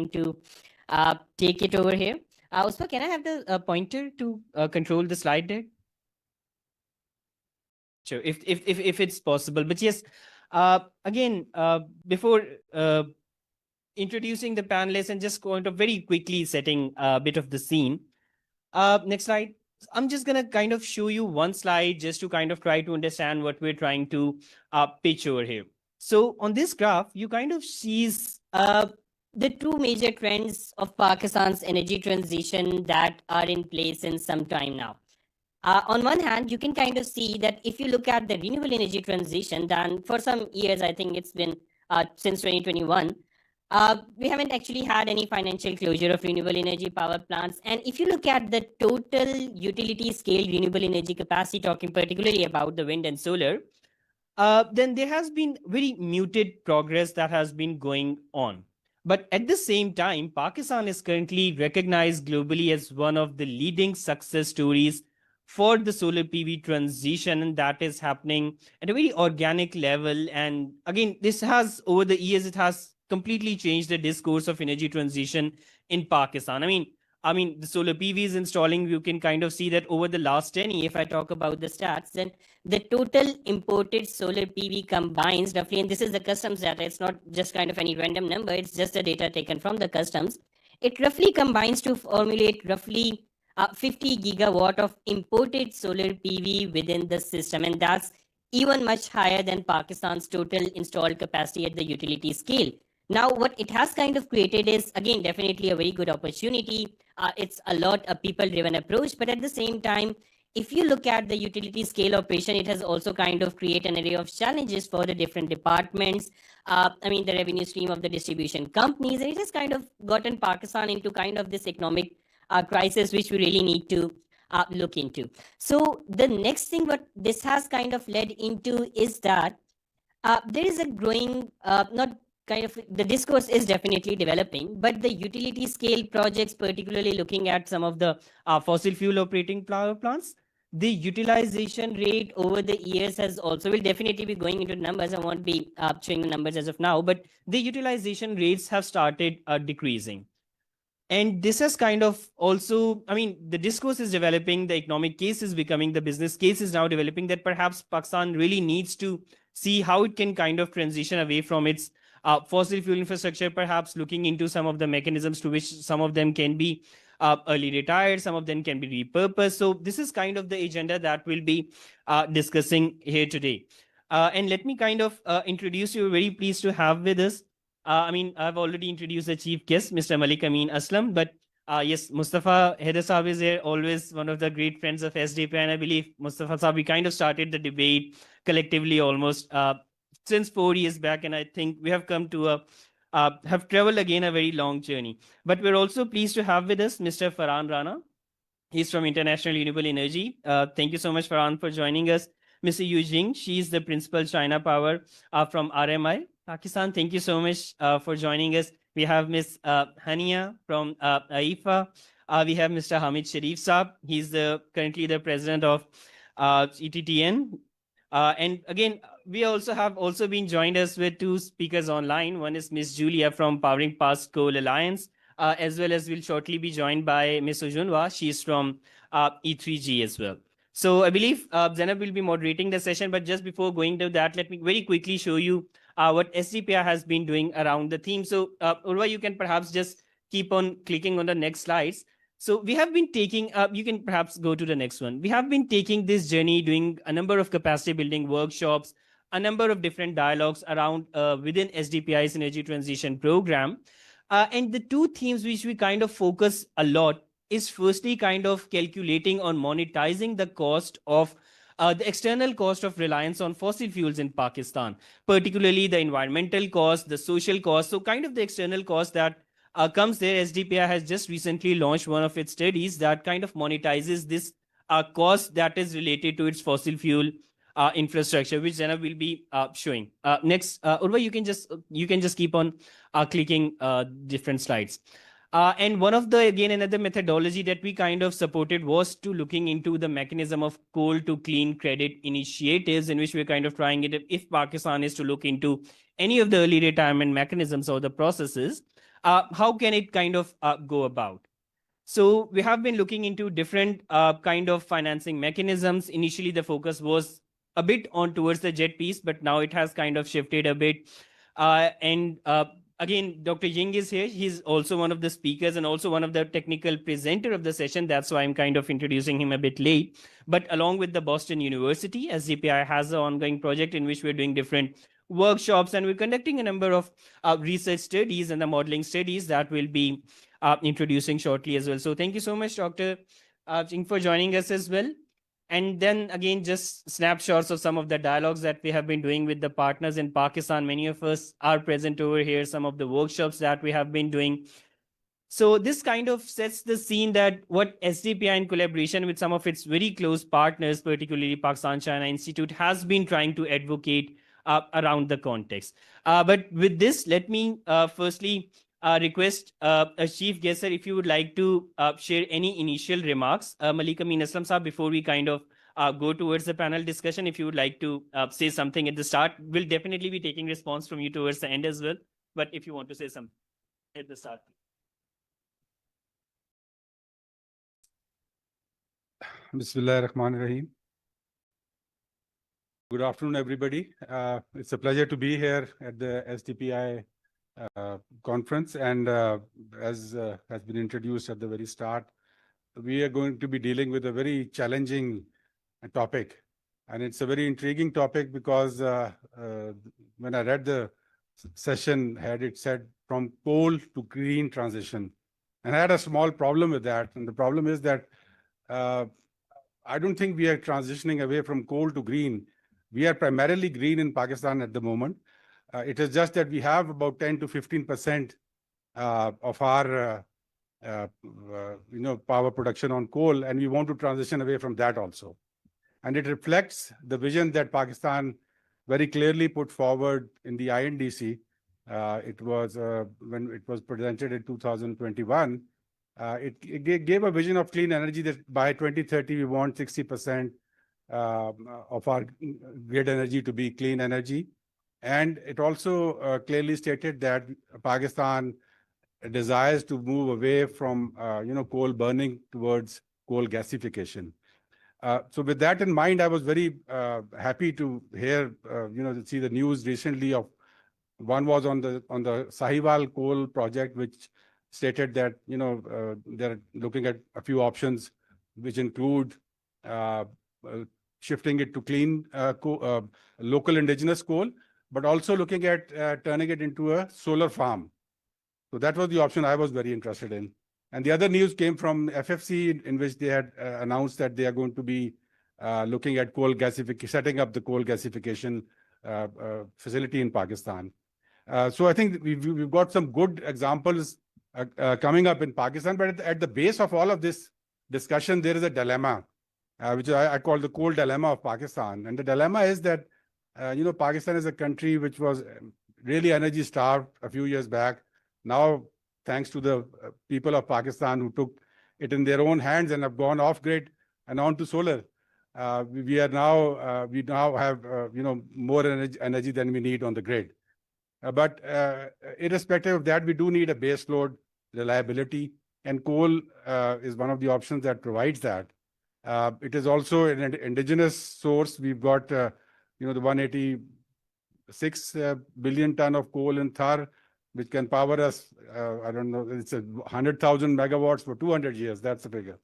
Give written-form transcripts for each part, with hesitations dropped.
to take it over here. Uspa, can I have the pointer to control the slide deck? Sure, if it's possible. But yes, again, before introducing the panelists and just going to very quickly setting a bit of the scene. Next slide. I'm just going to kind of show you one slide just to kind of try to understand what we're trying to pitch over here. So on this graph, you kind of sees the two major trends of Pakistan's energy transition that are in place in some time now. On one hand, you can kind of see that if you look at the renewable energy transition, then for some years, I think it's been since 2021, we haven't actually had any financial closure of renewable energy power plants. And if you look at the total utility scale renewable energy capacity, talking particularly about the wind and solar, then there has been very muted progress that has been going on. But at the same time, Pakistan is currently recognized globally as one of the leading success stories for the solar PV transition, and that is happening at a very organic level. And again, this has, over the years, it has completely changed the discourse of energy transition in Pakistan. I mean, the solar PV is installing, you can kind of see that over the last 10 years, if I talk about the stats, then the total imported solar PV combines roughly, and this is the customs data, it's not just kind of any random number, it's just the data taken from the customs. It roughly combines to formulate roughly 50 gigawatt of imported solar PV within the system, and that's even much higher than Pakistan's total installed capacity at the utility scale. Now, what it has kind of created is, again, definitely a very good opportunity. It's a lot a people-driven approach, but at the same time, if you look at the utility scale operation, it has also kind of created an array of challenges for the different departments. The revenue stream of the distribution companies, and it has kind of gotten Pakistan into kind of this economic crisis, which we really need to look into. So the next thing what this has kind of led into is that there is a growing, not kind of, the discourse is definitely developing, but the utility scale projects, particularly looking at some of the fossil fuel operating power plants, the utilization rate over the years has also, will definitely be going into numbers. I won't be showing the numbers as of now, but the utilization rates have started decreasing. And this has kind of also, the discourse is developing, the economic case is becoming, the business case is now developing, that perhaps Pakistan really needs to see how it can kind of transition away from its fossil fuel infrastructure, perhaps looking into some of the mechanisms to which some of them can be early retired, some of them can be repurposed. So this is kind of the agenda that we'll be discussing here today. And let me kind of introduce you. Very pleased to have with us. I've already introduced the chief guest, Mr. Malik Amin Aslam, but yes, Mustafa Haider Saab is here, always one of the great friends of SDP, and I believe Mustafa Saab, we kind of started the debate collectively almost since 4 years back, and I think we have come to have traveled again a very long journey. But we're also pleased to have with us Mr. Farhan Rana. He's from International Renewable Energy. Thank you so much, Farhan, for joining us. Mr. Yu Jing, she is the principal China Power from RMI Pakistan. Thank you so much for joining us. We have Ms. Hania from AIFA. We have Mr. Hamid Sharif Saab. He's currently the president of ETTN. And again, we also have been joined us with two speakers online. One is Ms. Julia from Powering Past Coal Alliance, as well as we'll shortly be joined by Ms. Ujunwa. She's from E3G as well. So I believe Zainab will be moderating the session, but just before going to that, let me very quickly show you what SDPI has been doing around the theme. So Urva, you can perhaps just keep on clicking on the next slides. So we have been taking, you can perhaps go to the next one. We have been taking this journey, doing a number of capacity building workshops, a number of different dialogues around within SDPI's energy transition program. And the two themes which we kind of focus a lot is firstly kind of calculating on monetizing the cost of the external cost of reliance on fossil fuels in Pakistan, particularly the environmental cost, the social cost. So kind of the external cost that comes there. SDPI has just recently launched one of its studies that kind of monetizes this cost that is related to its fossil fuel infrastructure, which Zainab will be showing. Next, Urva, you can just keep on clicking different slides. And one of the, again, another methodology that we kind of supported was to looking into the mechanism of coal to clean credit initiatives, in which we're kind of trying it if Pakistan is to look into any of the early retirement mechanisms or the processes. how can it kind of go about? So we have been looking into different kind of financing mechanisms. Initially, the focus was a bit on towards the jet piece, but now it has kind of shifted a bit. And again, Dr. Ying is here. He's also one of the speakers and also one of the technical presenter of the session. That's why I'm kind of introducing him a bit late. But along with the Boston University, SDPI has an ongoing project in which we're doing different workshops, and we're conducting a number of research studies and the modeling studies that will be introducing shortly as well. So thank you so much, Dr. Ching, for joining us as well. And then again, just snapshots of some of the dialogues that we have been doing with the partners in Pakistan. Many of us are present over here, some of the workshops that we have been doing. So this kind of sets the scene that what SDPI in collaboration with some of its very close partners, particularly Pakistan China Institute, has been trying to advocate around the context. But with this, let me firstly request Chief guest, sir, if you would like to share any initial remarks. Malik Amin Aslam Saab, before we kind of go towards the panel discussion, if you would like to say something at the start, we'll definitely be taking response from you towards the end as well. But if you want to say something at the start. Bismillah ar-Rahman ar-Rahim. Good afternoon, everybody. It's a pleasure to be here at the SDPI conference. And as has been introduced at the very start, we are going to be dealing with a very challenging topic. And it's a very intriguing topic because when I read the session head, it said from coal to green transition. And I had a small problem with that. And the problem is that I don't think we are transitioning away from coal to green. We are primarily green in Pakistan at the moment. It is just that we have about 10 to 15% of our power production on coal, and we want to transition away from that also. And it reflects the vision that Pakistan very clearly put forward in the INDC. It was when it was presented in 2021. It gave a vision of clean energy that by 2030 we want 60% of our grid energy to be clean energy. And it also clearly stated that Pakistan desires to move away from coal burning towards coal gasification. So with that in mind, I was very happy to hear, to see the news recently of one was on the Sahiwal coal project, which stated that they're looking at a few options, which include shifting it to clean local indigenous coal, but also looking at turning it into a solar farm. So that was the option I was very interested in. And the other news came from FFC, in which they had announced that they are going to be looking at coal gasification, setting up the coal gasification facility in Pakistan. So I think we've got some good examples coming up in Pakistan, but at the base of all of this discussion, there is a dilemma, which I call the coal dilemma of Pakistan. And the dilemma is that, Pakistan is a country which was really energy starved a few years back. Now, thanks to the people of Pakistan who took it in their own hands and have gone off grid and on to solar, we now have more energy than we need on the grid. But irrespective of that, we do need a base load reliability, and coal is one of the options that provides that. It is also an indigenous source. We've got the 186 billion ton of coal in Thar, which can power us, I don't know, it's 100,000 megawatts for 200 years. That's the figure.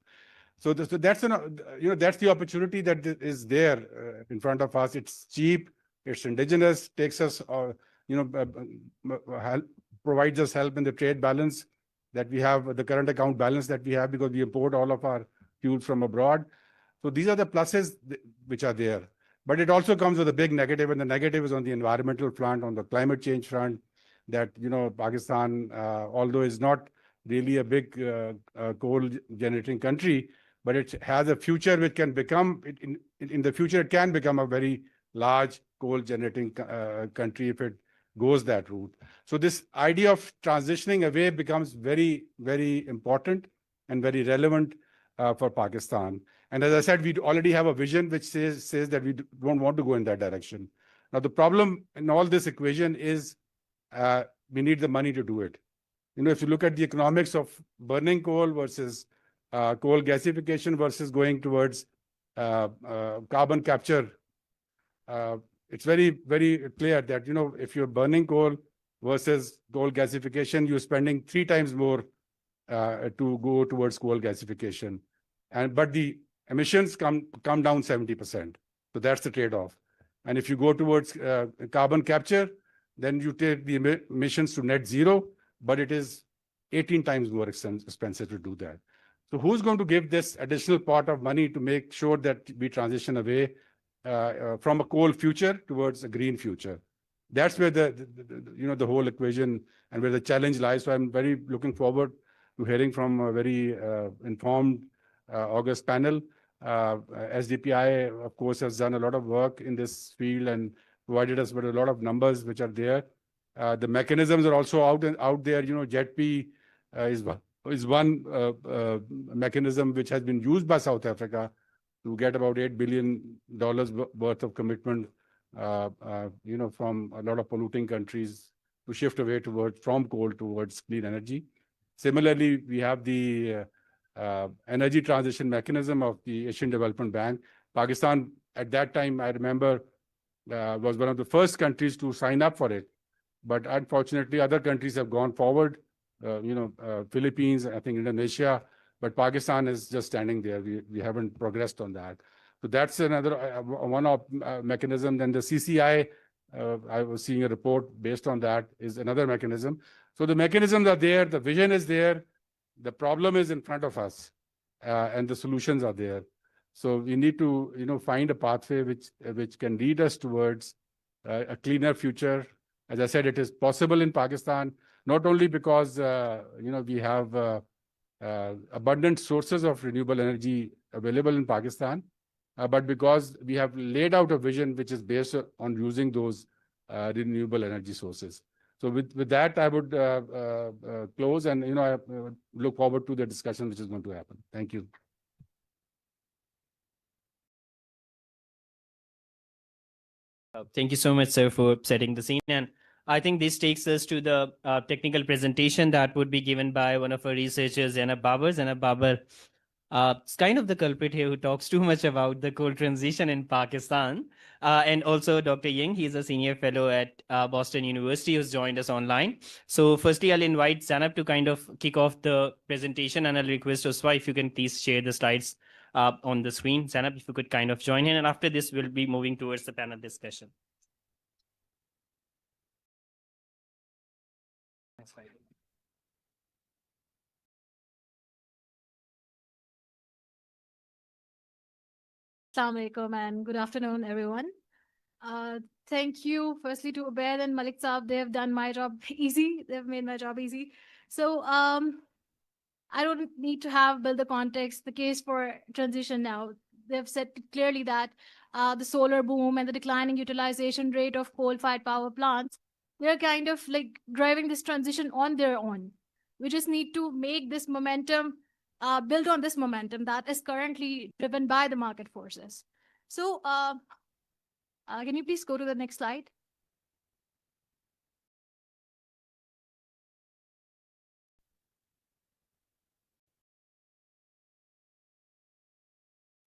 So that's that's the opportunity that is there in front of us. It's cheap, it's indigenous, takes us, provides us help in the trade balance that we have, the current account balance that we have, because we import all of our fuel from abroad. So these are the pluses which are there. But it also comes with a big negative, and the negative is on the environmental front, on the climate change front, that, Pakistan, although is not really a big coal generating country, but it has a future which can become, in the future, it can become a very large coal generating country if it goes that route. So this idea of transitioning away becomes very, very important and very relevant for Pakistan. And as I said, we already have a vision which says that we don't want to go in that direction. Now, the problem in all this equation is we need the money to do it. if you look at the economics of burning coal versus coal gasification versus going towards carbon capture, it's very, very clear that, if you're burning coal versus coal gasification, you're spending 3 times more to go towards coal gasification. But the emissions come down 70%. So that's the trade-off. And if you go towards carbon capture, then you take the emissions to net zero, but it is 18 times more expensive to do that. So who's going to give this additional pot of money to make sure that we transition away from a coal future towards a green future? That's where the whole equation and where the challenge lies. So I'm very looking forward to hearing from a very informed August panel. SDPI, of course, has done a lot of work in this field and provided us with a lot of numbers which are there. The mechanisms are also out there. JETP is one mechanism which has been used by South Africa to get about $8 billion worth of commitment, from a lot of polluting countries to shift away from coal towards clean energy. Similarly, we have the energy transition mechanism of the Asian Development Bank. Pakistan, at that time, I remember, was one of the first countries to sign up for it. But unfortunately, other countries have gone forward, Philippines, I think Indonesia, but Pakistan is just standing there. We haven't progressed on that. So that's another one mechanism. Then the CCI, I was seeing a report based on that, is another mechanism. So the mechanisms are there, the vision is there, the problem is in front of us, and the solutions are there. So we need to, find a pathway which can lead us towards a cleaner future. As I said, it is possible in Pakistan, not only because, we have abundant sources of renewable energy available in Pakistan, but because we have laid out a vision which is based on using those renewable energy sources. So with that, I would close, and I look forward to the discussion which is going to happen. Thank you. Thank you so much, sir, for setting the scene. And I think this takes us to the technical presentation that would be given by one of our researchers, Zainab Babar. Zainab Babar is kind of the culprit here who talks too much about the coal transition in Pakistan. And also Dr. Ying, he's a senior fellow at Boston University who's joined us online. So firstly, I'll invite Zainab to kind of kick off the presentation, and I'll request Uswa if you can please share the slides on the screen. Zainab, if you could kind of join in, and after this, we'll be moving towards the panel discussion. Next slide. Assalamu alaikum and good afternoon, everyone. Thank you firstly to Ubaid and Malik Saab. They have done my job easy. They've made my job easy. So I don't need to build the context, the case for transition now. They've said clearly that the solar boom and the declining utilization rate of coal-fired power plants, they're kind of like driving this transition on their own. We just need to make this momentum, build on this momentum that is currently driven by the market forces. So can you please go to the next slide?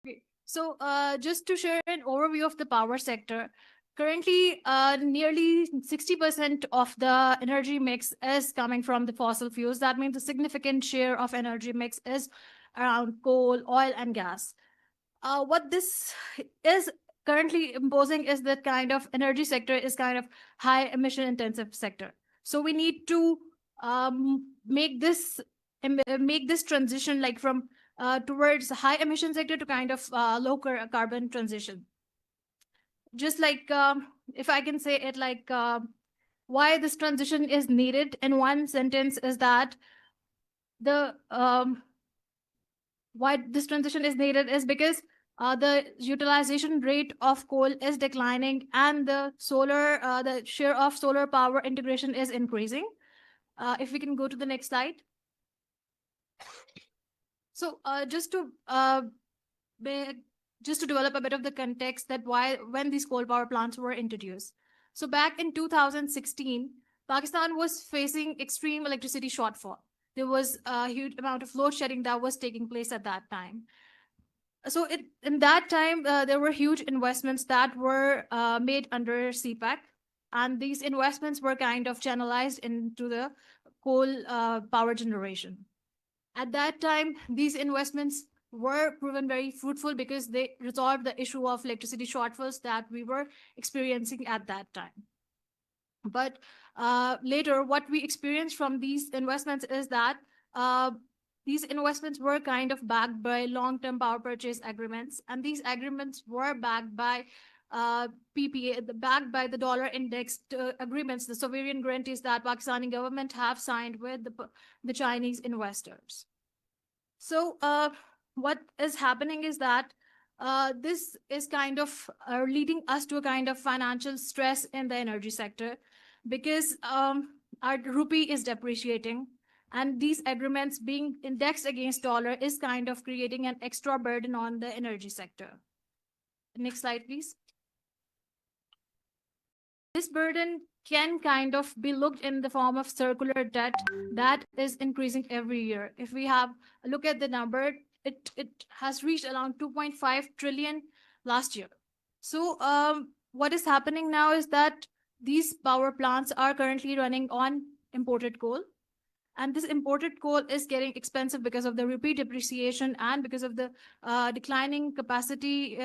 Okay. So just to share an overview of the power sector, currently nearly 60% of the energy mix is coming from the fossil fuels. That means a significant share of energy mix is around coal, oil, and gas. What this is currently imposing is that kind of energy sector is kind of high emission intensive sector. So we need to make this transition like from towards high emission sector to kind of low carbon transition. Just like if I can say it like why this transition is needed in one sentence is that the why this transition is needed is because the utilization rate of coal is declining and the share of solar power integration is increasing. If we can go to the next slide. So just to develop a bit of the context that when these coal power plants were introduced. So back in 2016, Pakistan was facing extreme electricity shortfall. There was a huge amount of load shedding that was taking place at that time. So in that time, there were huge investments that were made under CPEC, and these investments were kind of channelized into the coal power generation. At that time, these investments were proven very fruitful because they resolved the issue of electricity shortfalls that we were experiencing at that time. But later, what we experienced from these investments is that these investments were kind of backed by long-term power purchase agreements, and these agreements were backed by PPA, backed by the dollar indexed agreements, the sovereign guarantees that Pakistani government have signed with the Chinese investors. So what is happening is that this is kind of leading us to a kind of financial stress in the energy sector, because our rupee is depreciating, and these agreements being indexed against dollar is kind of creating an extra burden on the energy sector. Next slide, please. This burden can kind of be looked in the form of circular debt that is increasing every year. If we have a look at the number, it has reached around 2.5 trillion last year. So what is happening now is that these power plants are currently running on imported coal. And this imported coal is getting expensive because of the rupee depreciation and because of the declining capacity,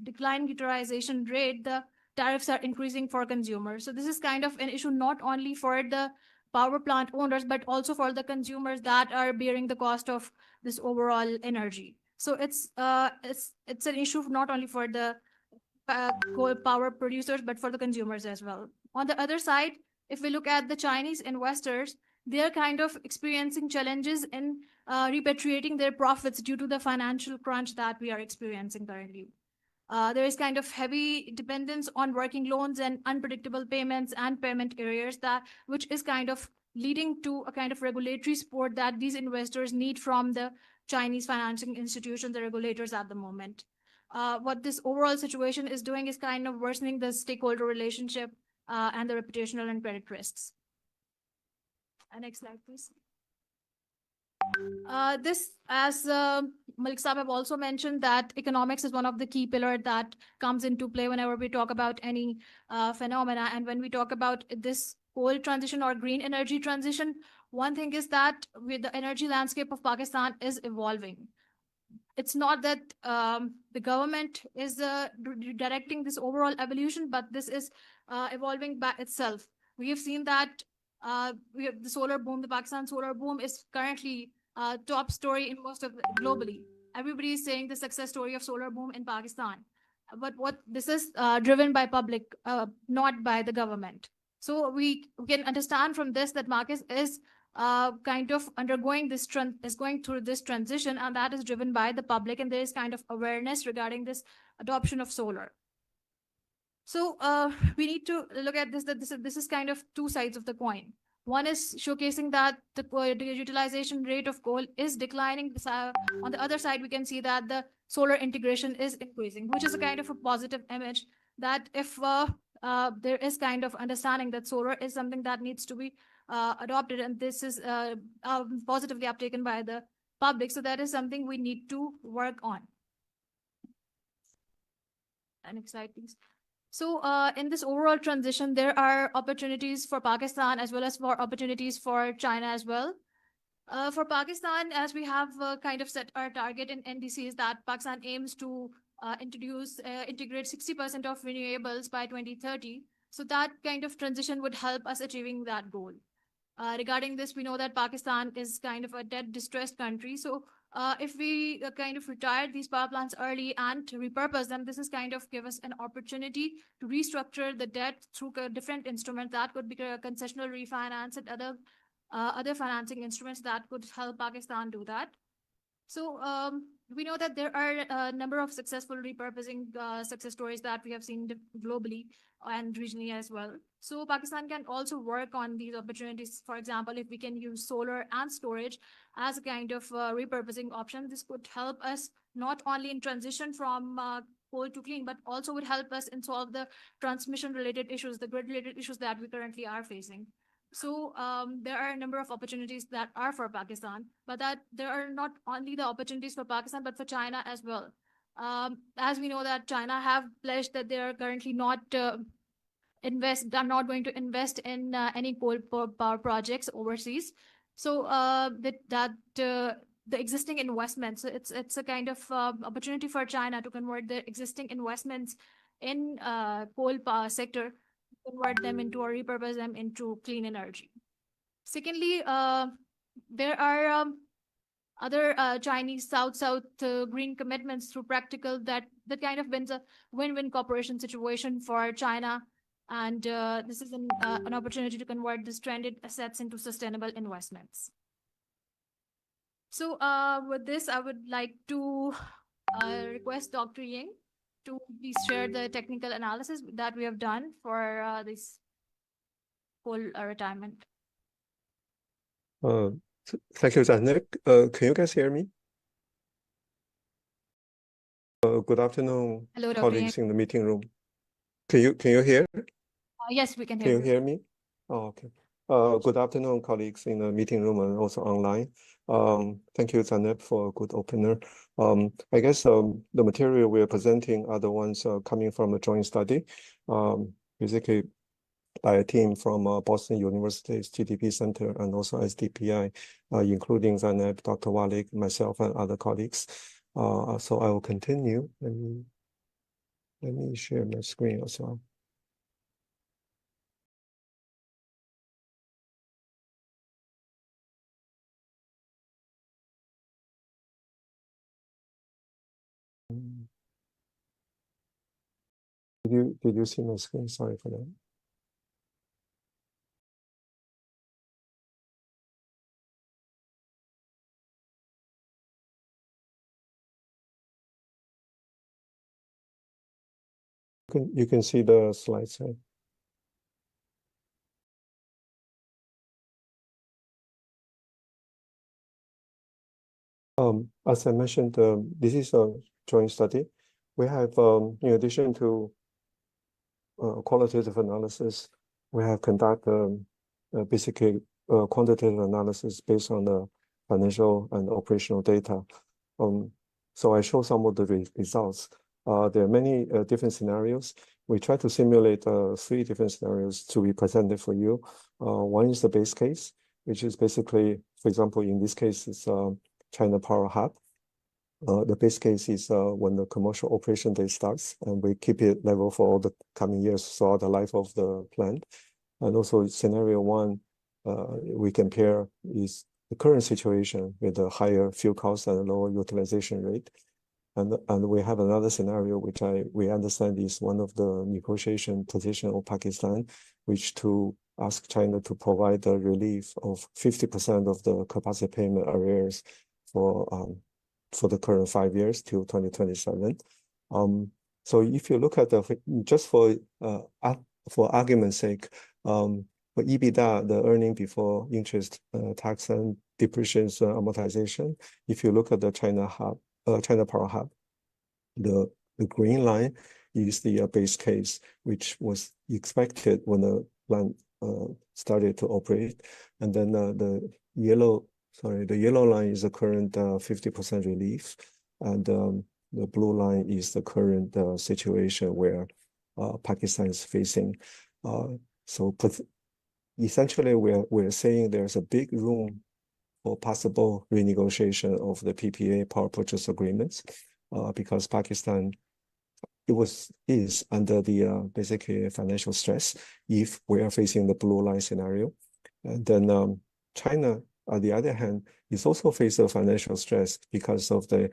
declining utilization rate. The tariffs are increasing for consumers. So this is kind of an issue not only for the power plant owners, but also for the consumers that are bearing the cost of this overall energy. So it's an issue not only for the coal power producers, but for the consumers as well. On the other side, if we look at the Chinese investors, they're kind of experiencing challenges in repatriating their profits due to the financial crunch that we are experiencing currently. There is kind of heavy dependence on working loans and unpredictable payments and payment arrears, which is kind of leading to a kind of regulatory support that these investors need from the Chinese financing institutions, the regulators at the moment. What this overall situation is doing is kind of worsening the stakeholder relationship and the reputational and credit risks. Next slide, please. This, as Malik Saab have also mentioned, that economics is one of the key pillars that comes into play whenever we talk about any phenomena. And when we talk about this coal transition or green energy transition, one thing is that with the energy landscape of Pakistan is evolving. It's not that the government is directing this overall evolution, but this is evolving by itself. We have seen that the solar boom, the Pakistan solar boom is currently top story in most of globally. Everybody is saying the success story of solar boom in Pakistan. But what this is driven by public, not by the government. So we can understand from this that market is kind of undergoing this is going through this transition, and that is driven by the public, and there is kind of awareness regarding this adoption of solar. So we need to look at this, that this is kind of two sides of the coin. One is showcasing that the utilization rate of coal is declining. On the other side, we can see that the solar integration is increasing, which is a kind of a positive image that if there is kind of understanding that solar is something that needs to be adopted, and this is positively uptaken by the public. So that is something we need to work on. Next slide, please. So in this overall transition, there are opportunities for Pakistan as well as for opportunities for China as well. For Pakistan, as we have kind of set our target in NDCs, that Pakistan aims to integrate 60% of renewables by 2030. So that kind of transition would help us achieving that goal. Regarding this, we know that Pakistan is kind of a debt-distressed country. So if we kind of retire these power plants early and repurpose them, this is kind of give us an opportunity to restructure the debt through different instruments. That could be a concessional refinance and other financing instruments that could help Pakistan do that. So we know that there are a number of successful repurposing success stories that we have seen globally and regionally as well. So Pakistan can also work on these opportunities. For example, if we can use solar and storage as a kind of repurposing option, this could help us not only in transition from coal to clean, but also would help us in solve the transmission related issues, the grid related issues that we currently are facing. So there are a number of opportunities that are for Pakistan, but that there are not only the opportunities for Pakistan, but for China as well. As we know that China have pledged that they are currently not are not going to invest in any coal power projects overseas. So the existing investments, so it's a kind of opportunity for China to convert the existing investments in coal power sector, convert them into or repurpose them into clean energy. Secondly, there are other Chinese South-South green commitments through practical that kind of wins a win-win cooperation situation for China. And this is an opportunity to convert the stranded assets into sustainable investments. So with this, I would like to request Dr. Ying to please share the technical analysis that we have done for this coal retirement. Thank you, Zainab. Can you guys hear me? Good afternoon, Hello, Dr. colleagues in the meeting room. Can you hear? Yes, we can Can hear you hear me? Oh, okay. Good afternoon, colleagues in the meeting room and also online. Thank you, Zainab, for a good opener. I guess the material we are presenting are the ones coming from a joint study, basically by a team from Boston University's GDP Center and also SDPI, including Zainab, Dr. Walik, myself, and other colleagues. So I will continue. Let me share my screen as well. Did you see my screen? Sorry for that. You can see the slides here. As I mentioned, this is a joint study. We have, in addition to qualitative analysis, we have conducted basically quantitative analysis based on the financial and operational data. So I show some of the results. There are many different scenarios. We try to simulate 3 different scenarios to be presented for you. One is the base case, which is basically, for example, in this case, it's China Power Hub. The base case is when the commercial operation date starts, and we keep it level for all the coming years, so the life of the plant. And also scenario 1, we compare is the current situation with a higher fuel cost and a lower utilization rate. And we have another scenario, which we understand is one of the negotiation position of Pakistan, which to ask China to provide the relief of 50% of the capacity payment arrears for the current 5 years till 2027. So if you look at just for argument's sake, for EBITDA, the earning before interest, tax and depreciation, amortization, if you look at the China Power Hub, the green line is the base case, which was expected when the plant started to operate, and then the yellow line is the current 50% relief, and the blue line is the current situation where Pakistan is facing. So essentially, we're saying there's a big room for possible renegotiation of the PPA, power purchase agreements, because Pakistan is under the basically financial stress if we are facing the blue line scenario. And then China, on the other hand, is also facing financial stress because of the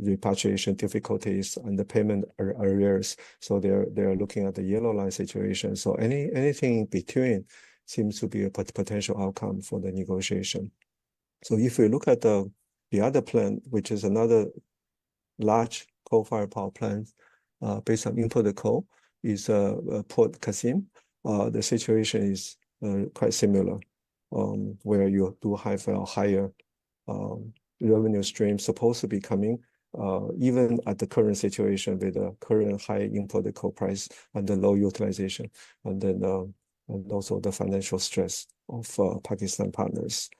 repatriation difficulties and the payment arrears. So they're looking at the yellow line situation. So anything in between seems to be a potential outcome for the negotiation. So if we look at the other plant, which is another large coal-fired power plant based on imported coal, is Port Qasim. The situation is quite similar, where you do have a higher revenue stream supposed to be coming, even at the current situation with the current high imported coal price and the low utilization. And then and also the financial stress of Pakistan partners.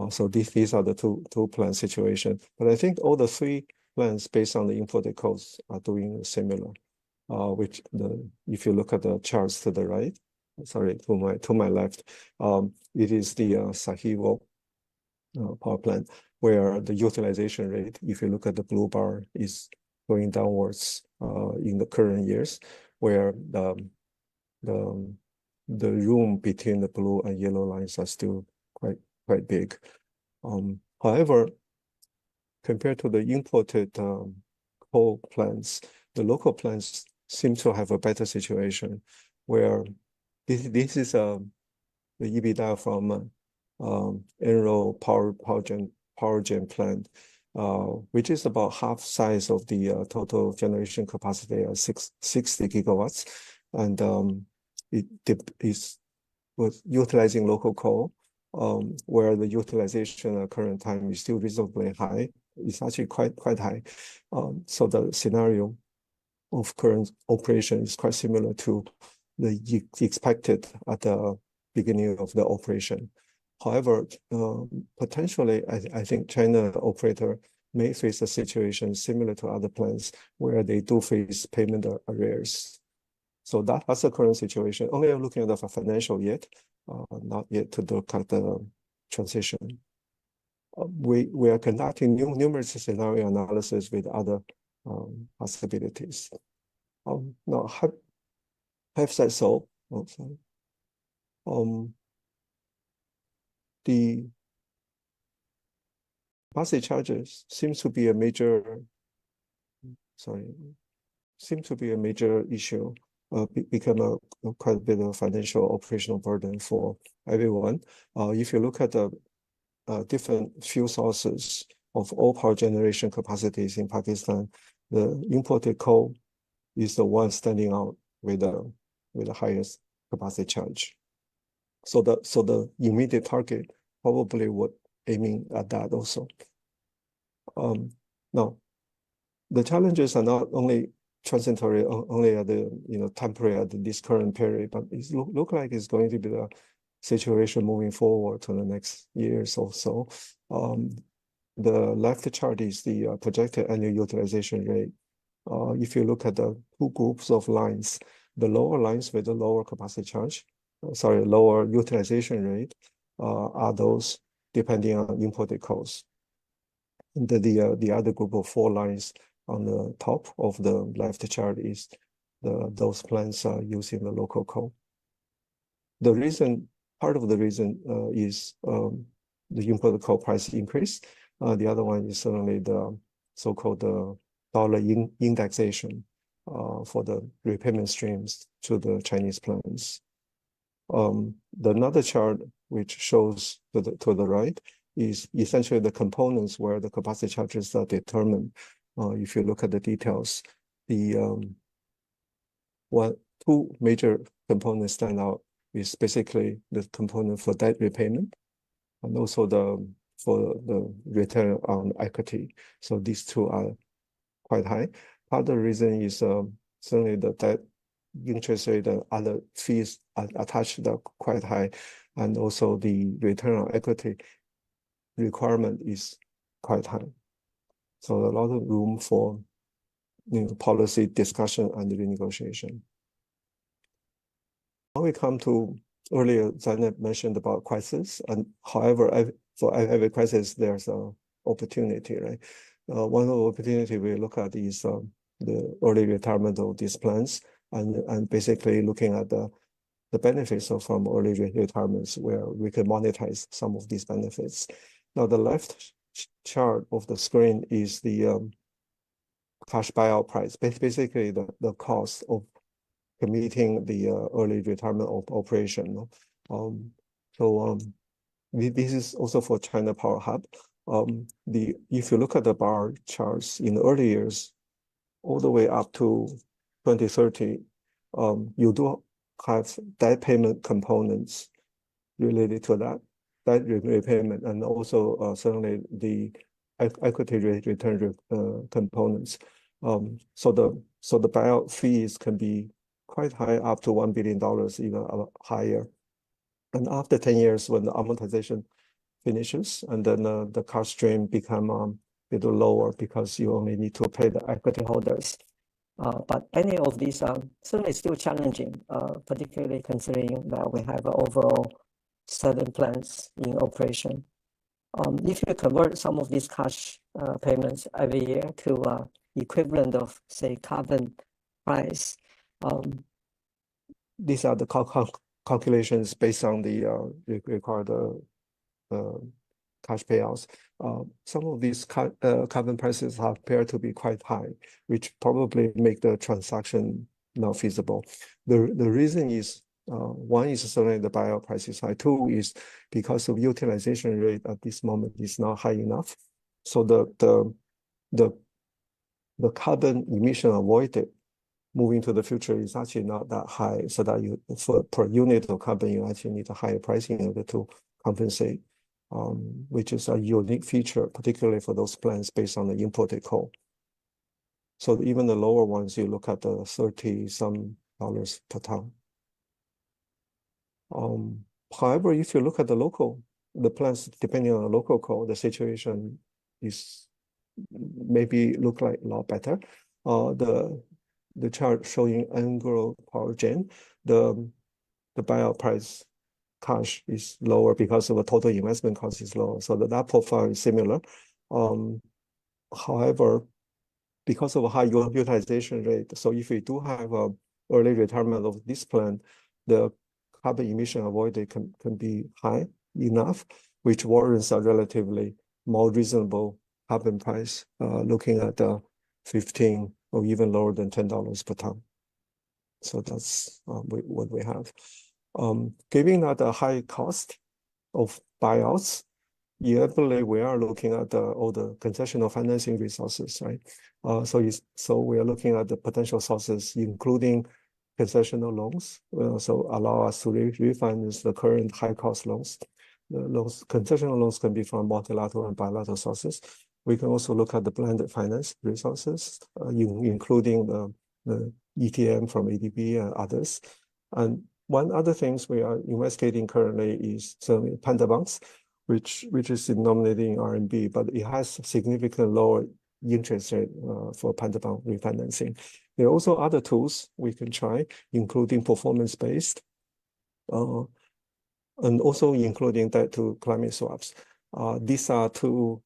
So these are the two plan situation. But I think all the three plans based on the imported costs are doing similar. Which if you look at the charts to the right, sorry, to my left, it is the Sahiwal power plant where the utilization rate, if you look at the blue bar, is going downwards in the current years, where the room between the blue and yellow lines are still quite big. However, compared to the imported coal plants, the local plants seem to have a better situation, where this is the EBITDA from Enro power gen plant, which is about half size of the total generation capacity of 60 gigawatts, and it was utilizing local coal, where the utilization at current time is still reasonably high. It's actually quite high. So the scenario of current operation is quite similar to the expected at the beginning of the operation. However, potentially, I think China operator may face a situation similar to other plants where they do face payment arrears. So that's the current situation. Only looking at the financial yet, not yet to look at the transition. We are conducting numerous scenario analysis with other possibilities. Now, have said so. Oh, sorry. The capacity charges seems to be a major issue. Become quite a bit of financial operational burden for everyone. If you look at the different fuel sources of all power generation capacities in Pakistan, the imported coal is the one standing out with the highest capacity charge. So the immediate target probably would aiming at that also. Now, the challenges are not only transitory, only at the temporary at this current period, but it look like it's going to be the situation moving forward to the next years or so. The left chart is the projected annual utilization rate. If you look at the two groups of lines, the lower lines with the lower capacity charge, lower utilization rate, are those depending on imported coals. And the other group of four lines on the top of the left chart is those plants are using the local coal. Part of the reason is the imported coal price increase. The other one is certainly the so-called dollar indexation for the repayment streams to the Chinese plants. Another chart which shows to the right is essentially the components where the capacity charges are determined. If you look at the details, two major components stand out is basically the component for debt repayment and also for the return on equity. So these two are quite high. Part of the reason is certainly the debt interest rate and other fees attached are quite high, and also the return on equity requirement is quite high. So a lot of room for policy discussion and renegotiation. Now we come to earlier, Zainab mentioned about crisis, and however, for every crisis there's an opportunity, right? One of the opportunity we look at is the early retirement of these plans, and basically looking at the benefits from early retirements where we can monetize some of these benefits. Now the left chart of the screen is the cash buyout price, basically the cost of committing the early retirement operation. This is also for China Power Hub. If you look at the bar charts in the early years, all the way up to 2030, you do have debt payment components related to that, debt repayment, and also certainly the equity return components. So the buyout fees can be quite high, up to $1 billion, even higher And after 10 years, when the amortization finishes, and then the cost stream become a little lower because you only need to pay the equity holders. But any of these are certainly still challenging, particularly considering that we have overall 7 plants in operation. If you convert some of these cash payments every year to equivalent of, say, carbon price, these are the calculations based on the required cash payouts. Some of these carbon prices appear to be quite high, which probably make the transaction not feasible. The reason is, one is certainly the buyout price is high. 2 is because of utilization rate at this moment is not high enough. So the carbon emission avoided moving to the future is actually not that high, so that you per unit of carbon you actually need a higher pricing in order to compensate, which is a unique feature, particularly for those plants based on the imported coal. So even the lower ones, you look at the $30-some per ton. However, if you look at the plants, depending on the local coal, the situation is maybe look like a lot better. The chart showing Anglo Power Gen, the buyout price cash is lower because of the total investment cost is lower. So that profile is similar. However, because of a high utilization rate, so if we do have a early retirement of this plant, the carbon emission avoided can be high enough, which warrants a relatively more reasonable carbon price, looking at the 15 or even lower than $10 per ton. So that's what we have. Given that the high cost of buyouts, inevitably we are looking at all the concessional financing resources, right? So we are looking at the potential sources, including concessional loans, so allow us to refinance the current high cost loans. Concessional loans can be from multilateral and bilateral sources. We can also look at the blended finance resources, including the ETM from ADB and others. And one other things we are investigating currently is certainly Panda bonds, which is denominated in RMB, but it has significantly lower interest rate for Panda bond refinancing. There are also other tools we can try, including performance-based, and also including debt to climate swaps. These are two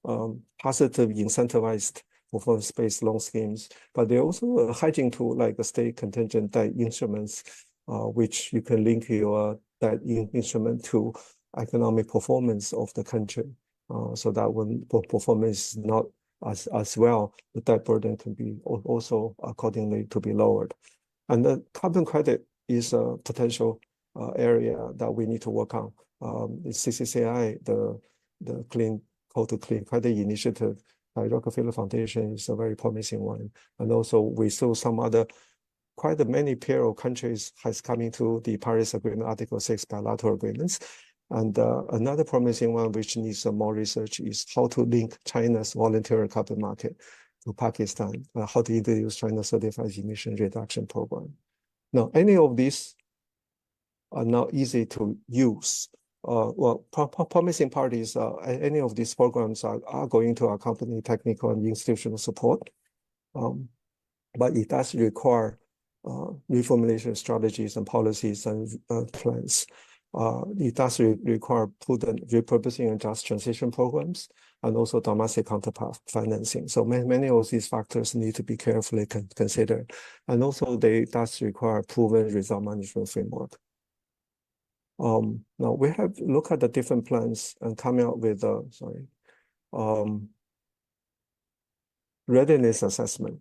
positive incentivized performance-based loan schemes, but they're also a hedging tool like a state contingent debt instruments, which you can link your debt instrument to economic performance of the country, so that when performance is not as well, the debt burden can be also accordingly to be lowered. And the carbon credit is a potential area that we need to work on. CCCI, the Clean Coal to Clean Credit Initiative by Rockefeller Foundation is a very promising one. And also we saw some other, quite many pair of countries has come into the Paris Agreement Article 6 bilateral agreements. And another promising one which needs some more research is how to link China's voluntary carbon market to Pakistan, how to introduce China certified emission reduction program. Now, any of these are not easy to use. Promising parties, any of these programs are going to accompany technical and institutional support, but it does require reformulation strategies and policies and plans. It does require prudent repurposing and just transition programs, and also domestic counterpart financing. So many of these factors need to be carefully considered. And also they does require proven result management framework. Now we have looked at the different plans and coming out with readiness assessment.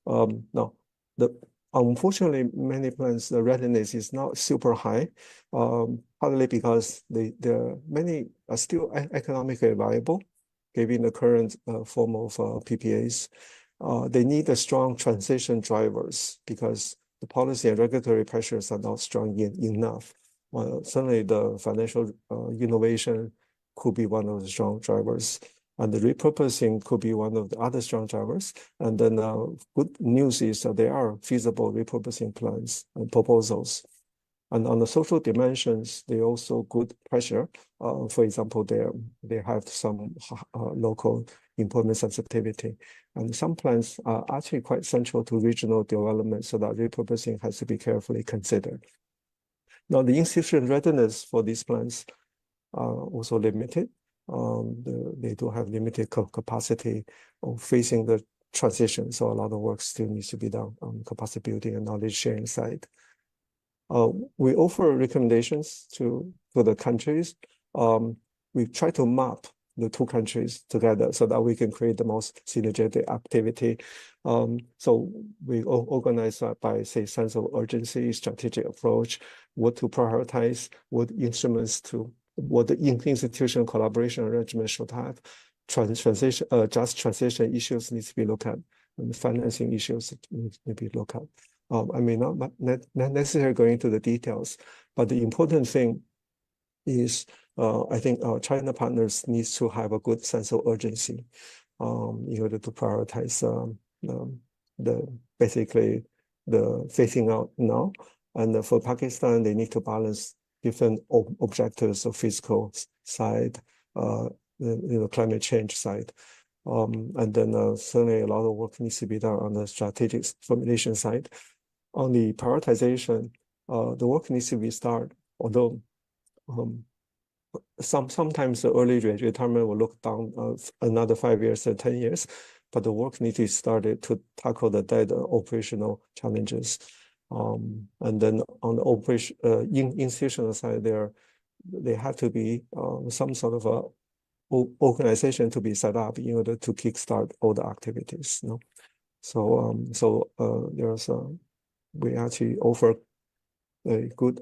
Now, unfortunately, many plans, the readiness is not super high, partly because many are still economically viable, given the current form of PPAs. They need a strong transition drivers because the policy and regulatory pressures are not strong enough. Certainly the financial innovation could be one of the strong drivers, and the repurposing could be one of the other strong drivers. And then good news is that there are feasible repurposing plans and proposals. And on the social dimensions, they also good pressure. For example, they have some local employment sensitivity. And some plans are actually quite central to regional development, so that repurposing has to be carefully considered. Now, the institutional readiness for these plans are also limited. They do have limited capacity of facing the transition, so a lot of work still needs to be done on capacity building and knowledge sharing side. We offer recommendations to the countries. We try to map the two countries together so that we can create the most synergetic activity. So we organize that by, say, sense of urgency, strategic approach, what to prioritize, what instruments to, what the institutional collaboration arrangement should have. Just transition issues needs to be looked at, and financing issues need to be looked at. I may not necessarily go into the details, but the important thing is, I think our China partners needs to have a good sense of urgency in order to prioritize basically the phasing out now. And for Pakistan, they need to balance different objectives of fiscal side, climate change side. And then certainly a lot of work needs to be done on the strategic formulation side. On the prioritization, the work needs to be started, although sometimes the early retirement will look down another 5 years or 10 years, but the work needs to be started to tackle the dead operational challenges. And then on the institutional side, they have to be some sort of a organization to be set up in order to kickstart all the activities. No? So there's we actually offer a good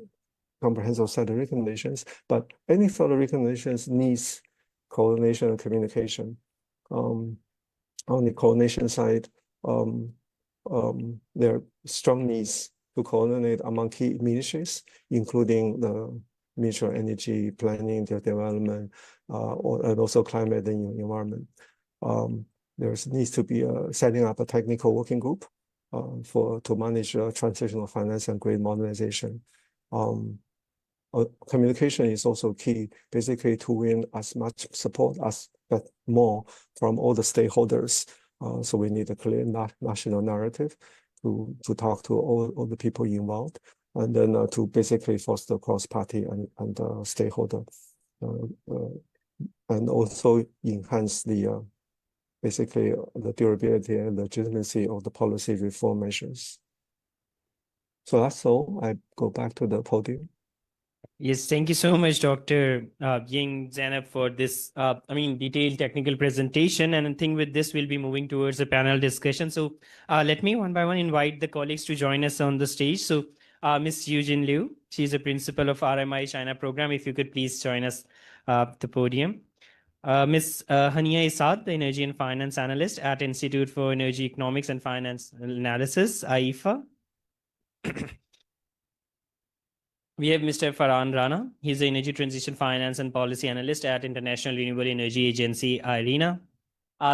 comprehensive set of recommendations, but any further recommendations needs coordination and communication. On the coordination side, there are strong needs to coordinate among key ministries, including the Ministry of Energy, Planning, Development, and also Climate and Environment. There needs to be setting up a technical working group to manage transitional finance and grid modernization. Communication is also key, basically to win as much support as more from all the stakeholders. So we need a clear national narrative to talk to all the people involved, and then to basically foster cross-party and stakeholder, and also enhance the basically the durability and legitimacy of the policy reform measures. So that's all. I go back to the podium. Yes, thank you so much, Dr. Ying Zainab, for this, detailed technical presentation. And I think with this, we'll be moving towards a panel discussion. So let me one by one invite the colleagues to join us on the stage. So Ms. Yujin Liu, she's a principal of RMI China program. If you could please join us at the podium. Ms. Hania Isad, the Energy and Finance Analyst at Institute for Energy Economics and Finance Analysis, IEFA. We have Mr. Farhan Rana. He's the Energy Transition Finance and Policy Analyst at International Renewable Energy Agency, IRENA.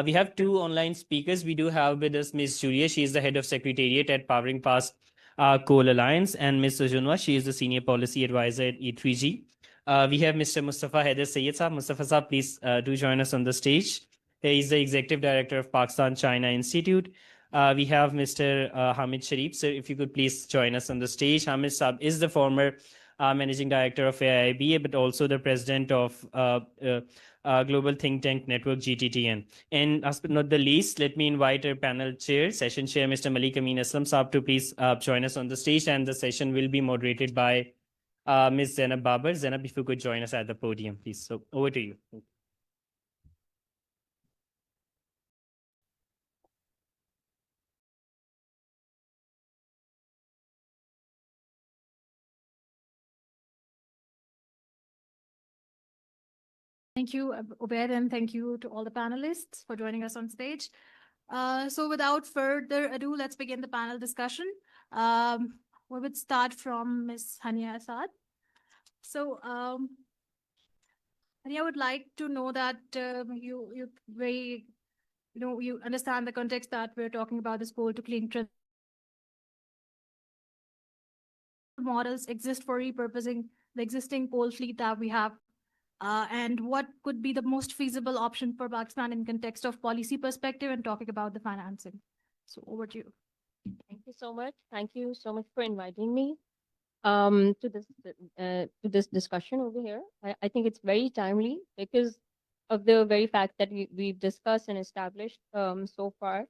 We have two online speakers. We do have with us Ms. Julia. She is the Head of Secretariat at Powering Past Coal Alliance, and Ms. Sujunwa. She is the Senior Policy Advisor at E3G. We have Mr. Mustafa Haider Sayed Saab. Mustafa Saab, please do join us on the stage. He is the Executive Director of Pakistan-China Institute. We have Mr. Hamid Sharif. So if you could please join us on the stage. Hamid Saab is the former Managing Director of AIIBA, but also the President of Global Think Tank Network, GTTN. And last but not the least, let me invite our panel chair, session chair, Mr. Malik Amin Aslam Saab, to please join us on the stage. And the session will be moderated by Ms. Zainab Babar. Zainab, if you could join us at the podium, please. So over to you. Thank you, Ubaid, and thank you to all the panelists for joining us on stage. So without further ado, let's begin the panel discussion. We would start from Ms. Hania Isad. So Hania, would like to know that you understand the context that we're talking about this coal to clean transition. models exist for repurposing the existing coal fleet that we have? And what could be the most feasible option for Pakistan in context of policy perspective and talking about the financing? So over to you. Thank you so much. Thank you so much for inviting me to this discussion over here. I think it's very timely because of the very fact that we've discussed and established so far,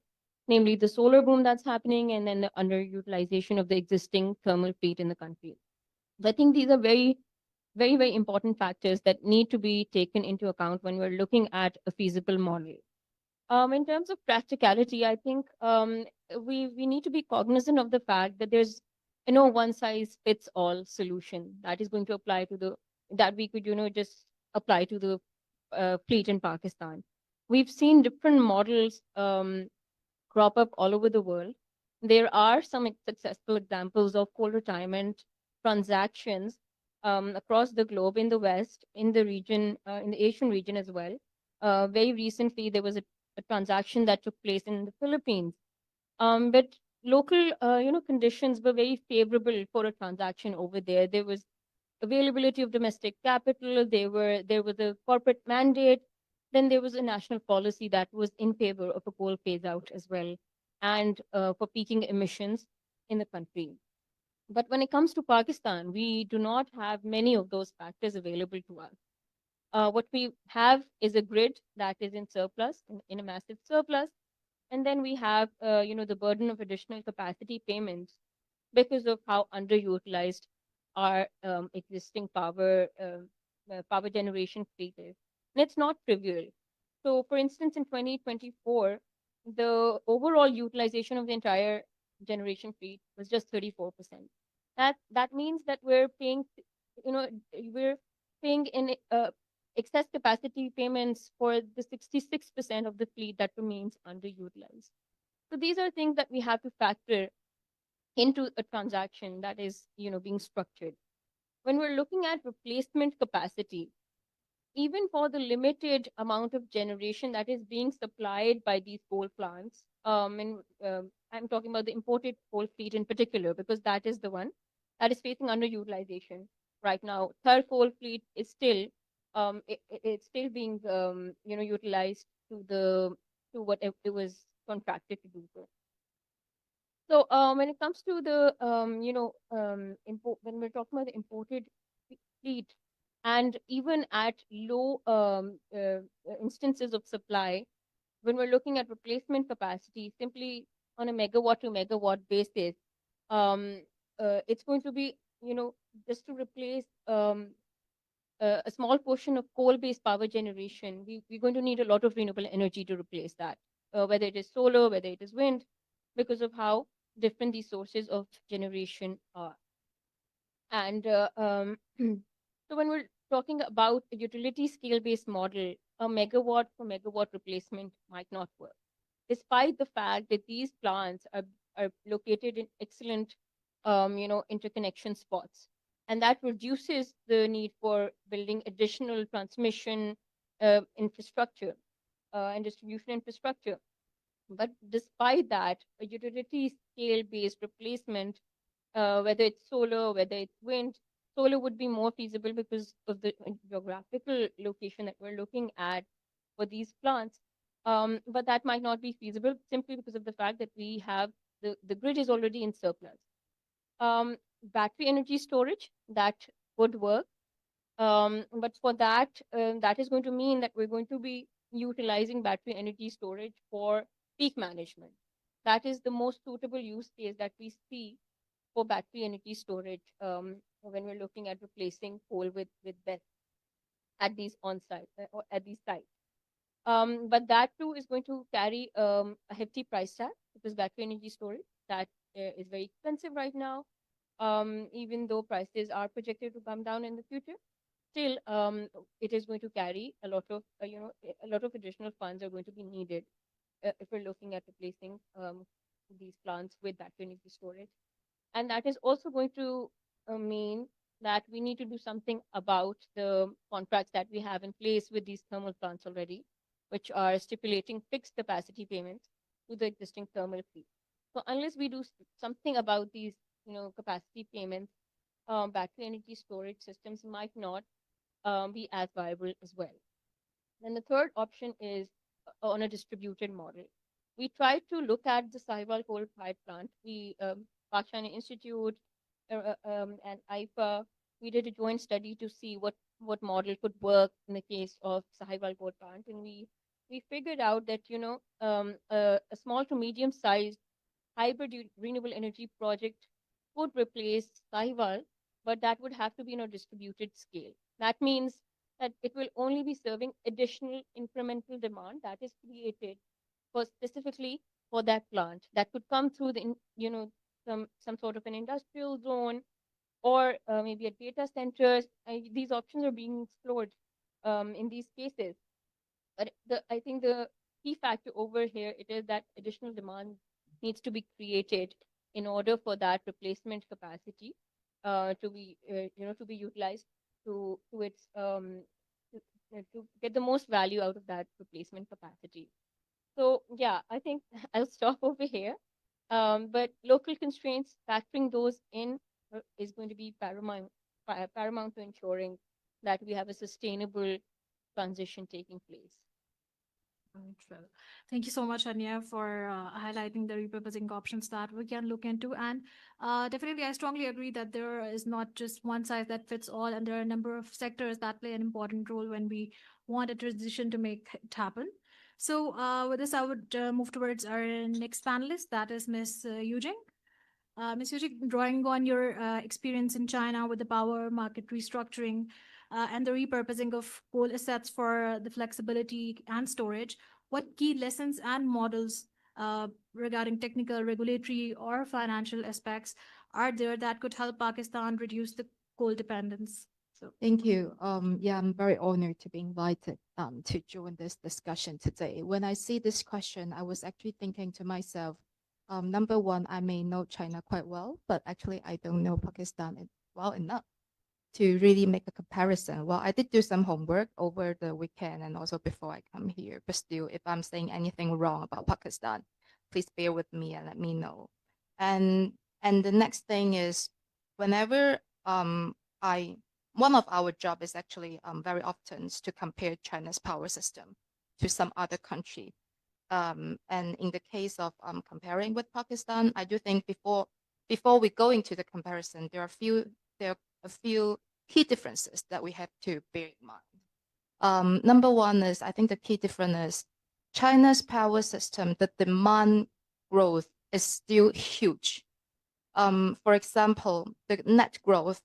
namely the solar boom that's happening and then the underutilization of the existing thermal fleet in the country. So I think these are very, very important factors that need to be taken into account when we're looking at a feasible model. In terms of practicality, I think we need to be cognizant of the fact that there's no one size fits all solution that is going to apply to the that we could just apply to the fleet in Pakistan. We've seen different models crop up all over the world. There are some successful examples of coal retirement transactions across the globe, in the West, in the region, in the Asian region as well. Very recently, there was a transaction that took place in the Philippines. But local, conditions were very favorable for a transaction over there. There was availability of domestic capital. There was a corporate mandate. Then there was a national policy that was in favor of a coal phase out as well, and for peaking emissions in the country. But when it comes to Pakistan, we do not have many of those factors available to us. What we have is a grid that is in surplus, in a massive surplus. And then we have, the burden of additional capacity payments because of how underutilized our existing power generation fleet is. And it's not trivial. So for instance, in 2024, the overall utilization of the entire generation fleet was just 34%. That means that we're paying, we're paying in excess capacity payments for the 66% of the fleet that remains underutilized. So these are things that we have to factor into a transaction that is, being structured. When we're looking at replacement capacity, even for the limited amount of generation that is being supplied by these coal plants, and I'm talking about the imported coal fleet in particular, because that is the one that is facing underutilization right now. Third coal fleet is still it's still being utilized to what it was contracted to do. So when it comes to the when we're talking about the imported fleet, and even at low instances of supply, when we're looking at replacement capacity, simply on a megawatt to megawatt basis, it's going to be just to replace a small portion of coal-based power generation, we're going to need a lot of renewable energy to replace that, whether it is solar, whether it is wind, because of how different these sources of generation are. And so when we're talking about a utility scale-based model, a megawatt for megawatt replacement might not work, despite the fact that these plants are located in excellent interconnection spots. And that reduces the need for building additional transmission infrastructure and distribution infrastructure. But despite that, a utility scale-based replacement, whether it's solar, whether it's wind, solar would be more feasible because of the geographical location that we're looking at for these plants. But that might not be feasible simply because of the fact that we have the grid is already in surplus. Battery energy storage, that would work. But for that, that is going to mean that we're going to be utilizing battery energy storage for peak management. That is the most suitable use case that we see for battery energy storage when we're looking at replacing coal with BESS at these on-site or at these sites. But that too is going to carry a hefty price tag because battery energy storage that is very expensive right now. Even though prices are projected to come down in the future, still it is going to carry a lot of a lot of additional funds are going to be needed if we're looking at replacing these plants with battery energy storage. And that is also going to mean that we need to do something about the contracts that we have in place with these thermal plants already, which are stipulating fixed capacity payments to the existing thermal fleet. So unless we do something about these capacity payments, battery energy storage systems might not be as viable as well. Then the third option is on a distributed model. We tried to look at the Sahiwal coal-fired plant. Pak China Institute and IFA, we did a joint study to see what model could work in the case of Sahiwal coal plant, and we figured out that a small to medium-sized hybrid renewable energy project would replace Sahiwal, but that would have to be on a distributed scale. That means that it will only be serving additional incremental demand that is created for specifically for that plant that could come through the some sort of an industrial zone or maybe a data centers. These options are being explored in these cases. But I think the key factor over here it is that additional demand needs to be created in order for that replacement capacity to be to be utilized to its to get the most value out of that replacement capacity. So yeah, I think I'll stop over here. But local constraints, factoring those in is going to be paramount to ensuring that we have a sustainable transition taking place. Right, well, thank you so much, Anya, for highlighting the repurposing options that we can look into. And definitely, I strongly agree that there is not just one size that fits all, and there are a number of sectors that play an important role when we want a transition to make it happen. So with this, I would move towards our next panelist, that is Ms. Yu Jing. Ms. Yu Jing, drawing on your experience in China with the power market restructuring, and the repurposing of coal assets for the flexibility and storage, what key lessons and models regarding technical, regulatory, or financial aspects are there that could help Pakistan reduce the coal dependence? So, thank you. Yeah, I'm very honored to be invited to join this discussion today. When I see this question, I was actually thinking to myself, number one, I may know China quite well, but actually I don't know Pakistan well enough to really make a comparison. Well, I did do some homework over the weekend and also before I come here, but still, if I'm saying anything wrong about Pakistan, please bear with me and let me know. And the next thing is, whenever one of our job is actually very often to compare China's power system to some other country. And in the case of comparing with Pakistan, I do think before we go into the comparison, there are a few key differences that we have to bear in mind. Number one is, I think the key difference is China's power system, the demand growth is still huge. For example, the net growth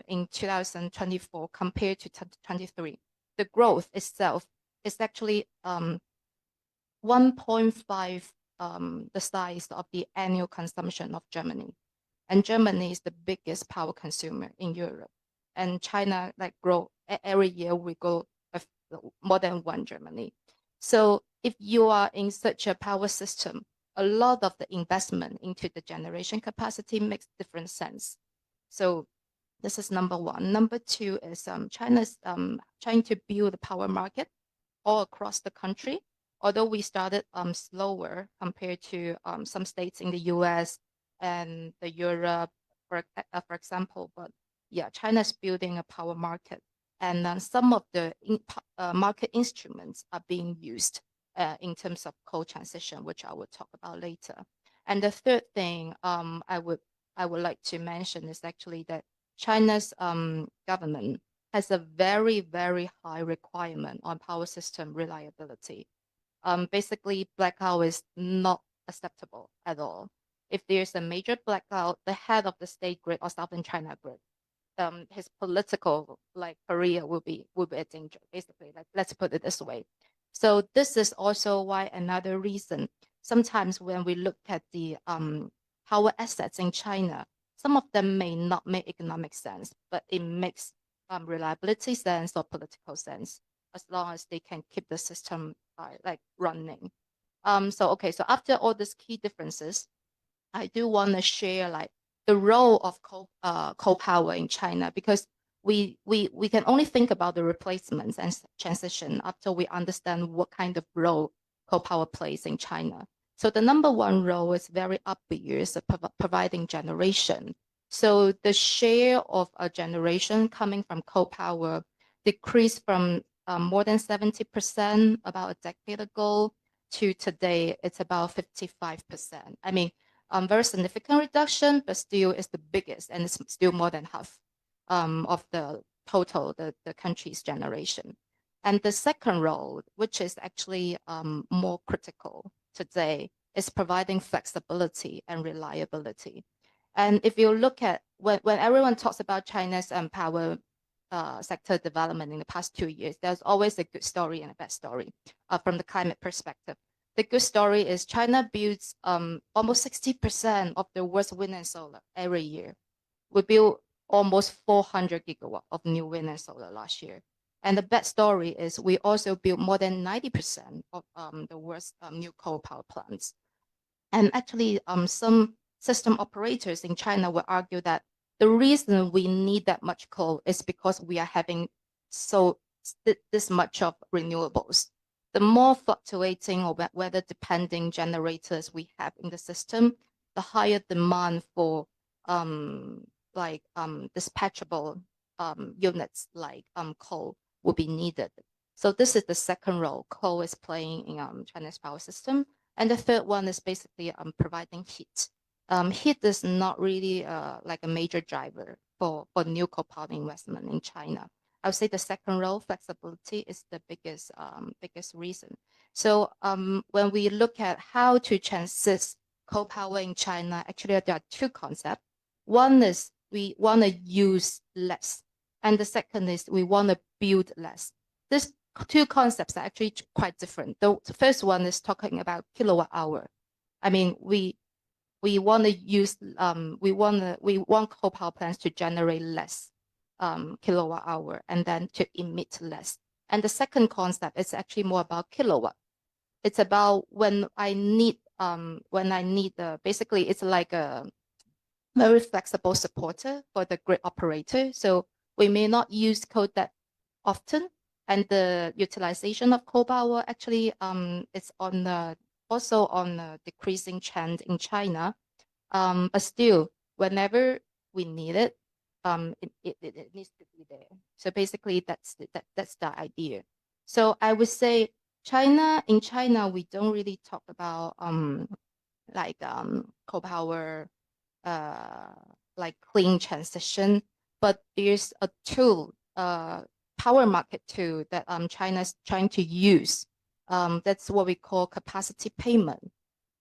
in 2024 compared to 2023, the growth itself is actually 1.5 the size of the annual consumption of Germany. And Germany is the biggest power consumer in Europe. And China grow every year, we go more than one Germany. So if you are in such a power system, a lot of the investment into the generation capacity makes different sense. So this is number one. Number two is China's trying to build a power market all across the country. Although we started slower compared to some states in the US and the Europe, for example, but yeah, China's building a power market, and then some of the market instruments are being used in terms of coal transition, which I will talk about later. And the third thing I would like to mention is actually that China's government has a very, very high requirement on power system reliability. Basically, blackout is not acceptable at all. If there's a major blackout, the head of the state grid or Southern China grid, his political career will be a danger. Basically, let's put it this way. So this is also why another reason. Sometimes when we look at the power assets in China, some of them may not make economic sense, but it makes reliability sense or political sense as long as they can keep the system running. So after all these key differences, I do want to share the role of coal power in China, because we can only think about the replacements and transition after we understand what kind of role coal power plays in China. So the number one role is very obvious of providing generation. So the share of a generation coming from coal power decreased from more than 70% about a decade ago to today, it's about 55%. I mean, very significant reduction, but still it's the biggest, and it's still more than half of the total, the country's generation. And the second role, which is actually more critical today, is providing flexibility and reliability. And if you look at when everyone talks about China's power sector development in the past 2 years, there's always a good story and a bad story from the climate perspective. The good story is China builds almost 60% of the world's wind and solar every year. We built almost 400 gigawatts of new wind and solar last year. And the bad story is we also built more than 90% of the world's new coal power plants. And actually, some system operators in China will argue that the reason we need that much coal is because we are having this much of renewables. The more fluctuating or weather depending generators we have in the system, the higher demand for dispatchable units like coal will be needed. So this is the second role coal is playing in China's power system. And the third one is basically providing heat. Heat is not really like a major driver for new coal power investment in China. I would say the second role, flexibility, is the biggest reason. So when we look at how to transit coal power in China, actually there are two concepts. One is we want to use less, and the second is we want to build less. These two concepts are actually quite different. The first one is talking about kilowatt hour. I mean, we want to use we want coal power plants to generate less kilowatt hour and then to emit less. And the second concept is actually more about kilowatt. It's about when I need basically it's like a very flexible supporter for the grid operator. So we may not use coal that often, and the utilization of coal power actually it's also on a decreasing trend in China. But still, whenever we need it, it needs to be there. So basically, that's the idea. So I would say in China, we don't really talk about coal power, like clean transition, but there's a tool, power market tool that China's trying to use. That's what we call capacity payment.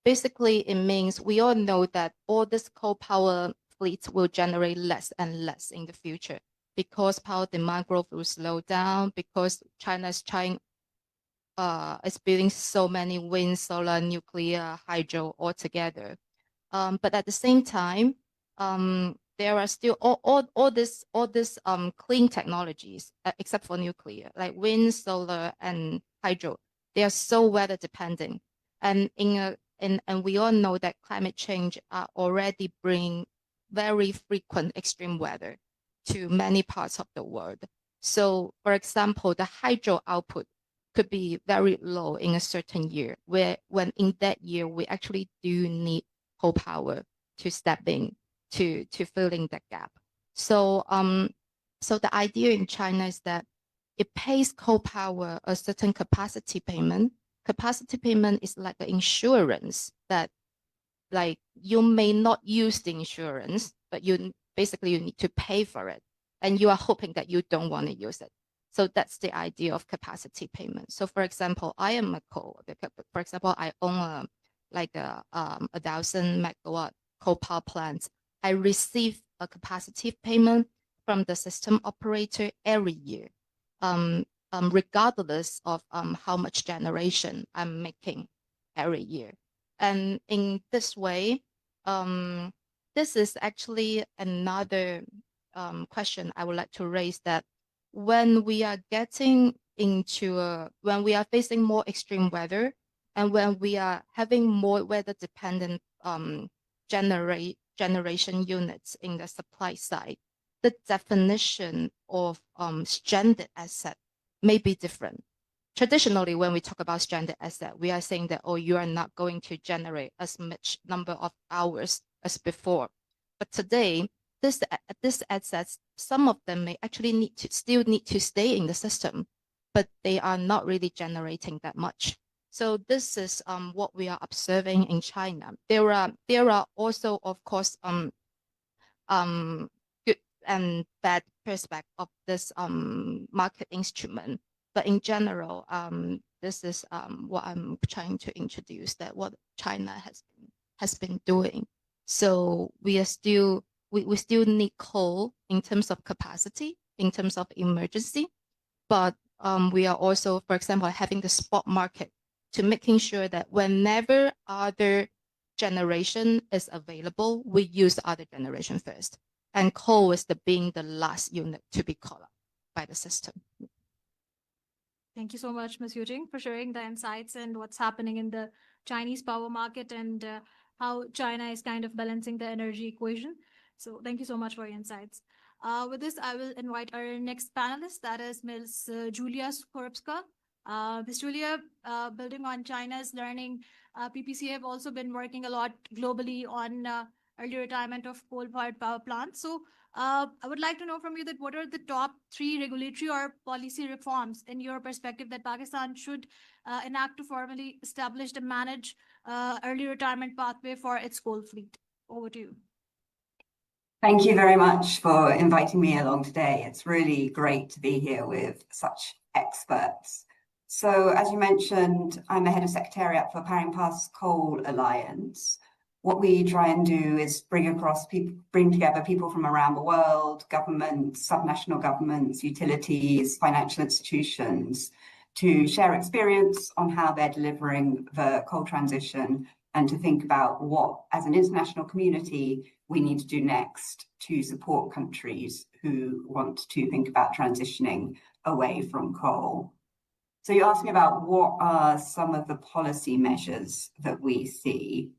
Basically, it means we all know that all this coal power fleets will generate less and less in the future because power demand growth will slow down, because China is building so many wind, solar, nuclear, hydro all together. But at the same time, there are still all this clean technologies, except for nuclear, like wind, solar, and hydro. They are so weather dependent, and and we all know that climate change are already bringing very frequent extreme weather to many parts of the world. So, for example, the hydro output could be very low in a certain year, when in that year we actually do need coal power to step in to filling that gap. So so the idea in China is that it pays coal power a certain capacity payment. Capacity payment is like an insurance that, like, you may not use the insurance, but you need to pay for it, and you are hoping that you don't want to use it. So that's the idea of capacity payment. So for example, I am a coal. For example, I own a 1,000 megawatt coal power plant. I receive a capacity payment from the system operator every year, regardless of how much generation I'm making every year. And in this way, this is actually another question I would like to raise, that when we are getting into when we are facing more extreme weather, and when we are having more weather dependent generation units in the supply side, the definition of stranded asset may be different. Traditionally, when we talk about stranded asset, we are saying that, oh, you are not going to generate as much number of hours as before. But today, this assets, some of them may actually still need to stay in the system, but they are not really generating that much. So this is what we are observing in China. There are also, of course, good and bad perspective of this market instrument. But in general, this is what I'm trying to introduce, that what China has been doing. So we still need coal in terms of capacity, in terms of emergency, but we are also, for example, having the spot market to making sure that whenever other generation is available, we use other generation first. And coal is being the last unit to be called up by the system. Thank you so much, Ms. Yujing, for sharing the insights and what's happening in the Chinese power market and how China is kind of balancing the energy equation. So thank you so much for your insights. With this, I will invite our next panelist, that is Ms. Julia Skorupska. Ms. Julia, building on China's learning, PPCA have also been working a lot globally on early retirement of coal-fired power plants. So I would like to know from you that what are the top 3 regulatory or policy reforms in your perspective that Pakistan should enact to formally establish and manage early retirement pathway for its coal fleet? Over to you. Thank you very much for inviting me along today. It's really great to be here with such experts. So as you mentioned, I'm the head of secretariat for Powering Past Coal Alliance. What we try and do is bring together people from around the world, governments, subnational governments, utilities, financial institutions, to share experience on how they're delivering the coal transition and to think about what, as an international community, we need to do next to support countries who want to think about transitioning away from coal. So you asked me about what are some of the policy measures that we see.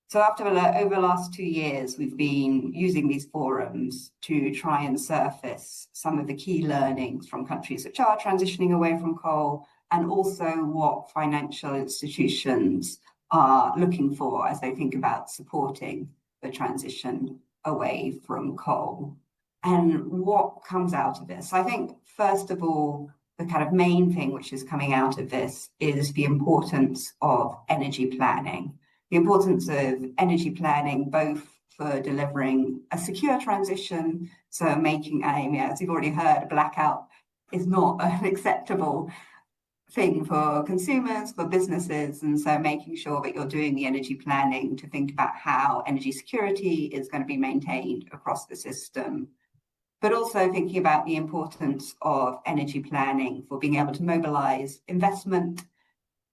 So over the last 2 years, we've been using these forums to try and surface some of the key learnings from countries which are transitioning away from coal, and also what financial institutions are looking for as they think about supporting the transition away from coal. And what comes out of this? I think, first of all, the kind of main thing which is coming out of this is the importance of energy planning. The importance of energy planning, both for delivering a secure transition, so making as you've already heard, a blackout is not an acceptable thing for consumers, for businesses, and so making sure that you're doing the energy planning to think about how energy security is going to be maintained across the system. But also thinking about the importance of energy planning for being able to mobilize investment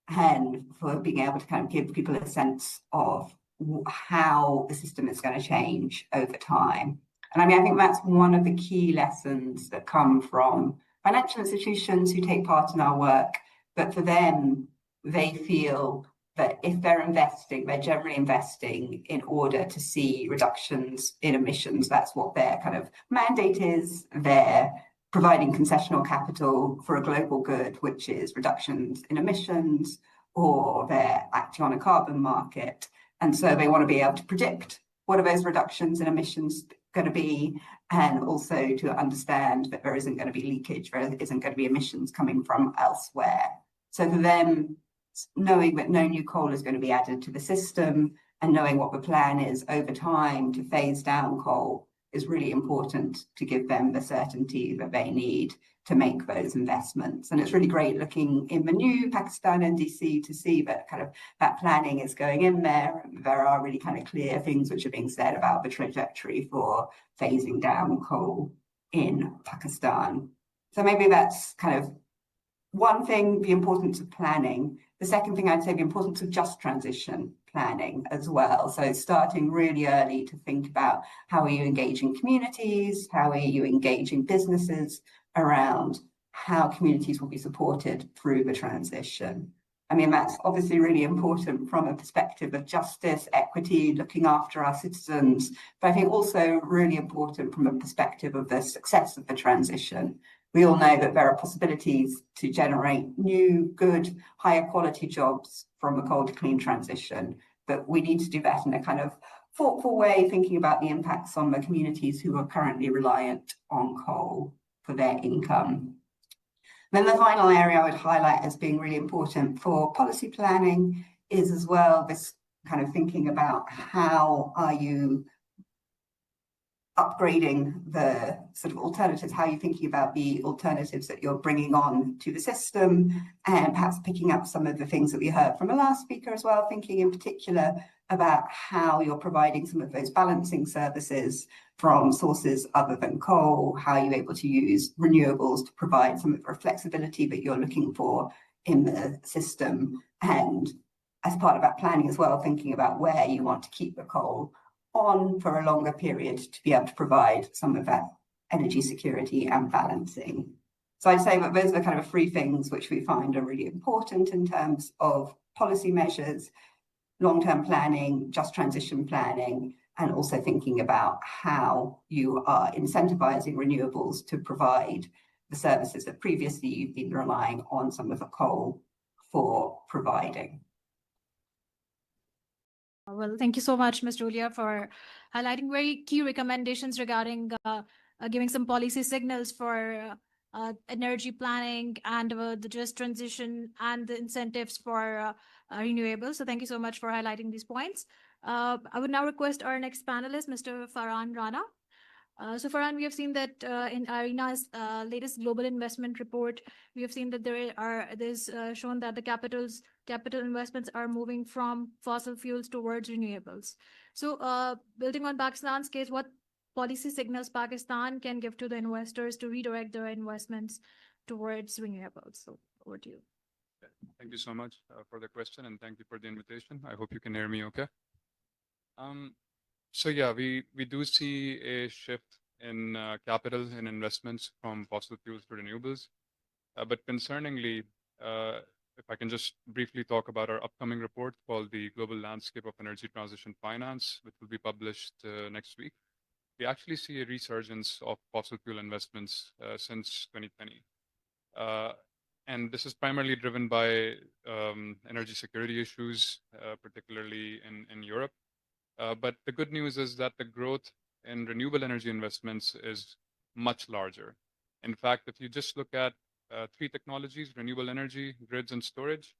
and for being able to kind of give people a sense of how the system is going to change over time. And I mean, I think that's one of the key lessons that come from financial institutions who take part in our work. But for them, they feel that if they're investing, they're generally investing in order to see reductions in emissions. That's what their kind of mandate is. They're providing concessional capital for a global good, which is reductions in emissions, or they're acting on a carbon market. And so they want to be able to predict what are those reductions in emissions going to be, and also to understand that there isn't going to be leakage, there isn't going to be emissions coming from elsewhere. So for them, knowing that no new coal is going to be added to the system and knowing what the plan is over time to phase down coal is really important to give them the certainty that they need to make those investments. And it's really great looking in the new Pakistan NDC to see that kind of that planning is going in there. There are really kind of clear things which are being said about the trajectory for phasing down coal in Pakistan. So maybe that's kind of one thing, the importance of planning. The second thing I'd say, the importance of just transition planning as well. So starting really early to think about how are you engaging communities, how are you engaging businesses around how communities will be supported through the transition. I mean, that's obviously really important from a perspective of justice, equity, looking after our citizens, but I think also really important from a perspective of the success of the transition. We all know that there are possibilities to generate new, good, higher quality jobs from a coal to clean transition, but we need to do that in a kind of thoughtful way, thinking about the impacts on the communities who are currently reliant on coal for their income. Then the final area I would highlight as being really important for policy planning is as well this kind of thinking about how are you upgrading the sort of alternatives, how are you thinking about the alternatives that you're bringing on to the system, and perhaps picking up some of the things that we heard from the last speaker as well, thinking in particular about how you're providing some of those balancing services from sources other than coal, how you're able to use renewables to provide some of the flexibility that you're looking for in the system. And as part of that planning as well, thinking about where you want to keep the coal on for a longer period to be able to provide some of that energy security and balancing. So I'd say that those are the kind of three things which we find are really important in terms of policy measures, long-term planning, just transition planning, and also thinking about how you are incentivizing renewables to provide the services that previously you've been relying on some of the coal for providing. Well, thank you so much, Ms. Julia, for highlighting very key recommendations regarding giving some policy signals for energy planning and the just transition and the incentives for renewables. So thank you so much for highlighting these points. I would now request our next panelist, Mr. Farhan Rana. So Farhan, we have seen that in IRENA's latest global investment report, we have seen that there's shown that the capital investments are moving from fossil fuels towards renewables. So building on Pakistan's case, what policy signals Pakistan can give to the investors to redirect their investments towards renewables? So over to you. Thank you so much for the question, and thank you for the invitation. I hope you can hear me okay. So yeah, we do see a shift in capital and investments from fossil fuels to renewables. But concerningly, if I can just briefly talk about our upcoming report called the Global Landscape of Energy Transition Finance, which will be published next week. We actually see a resurgence of fossil fuel investments since 2020. And this is primarily driven by energy security issues, particularly in Europe. But the good news is that the growth in renewable energy investments is much larger. In fact, if you just look at three technologies, renewable energy, grids, and storage,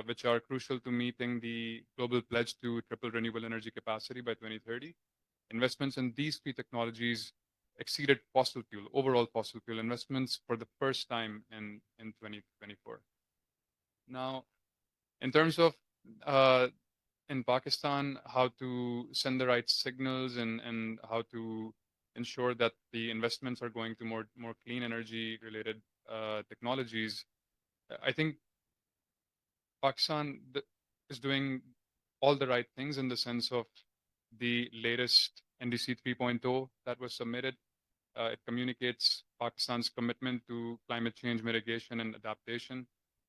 which are crucial to meeting the global pledge to triple renewable energy capacity by 2030, investments in these three technologies exceeded overall fossil fuel investments for the first time in 2024. Now, in terms of in Pakistan, how to send the right signals and how to ensure that the investments are going to more clean energy related technologies, I think Pakistan is doing all the right things in the sense of the latest NDC 3.0 that was submitted. It communicates Pakistan's commitment to climate change mitigation and adaptation.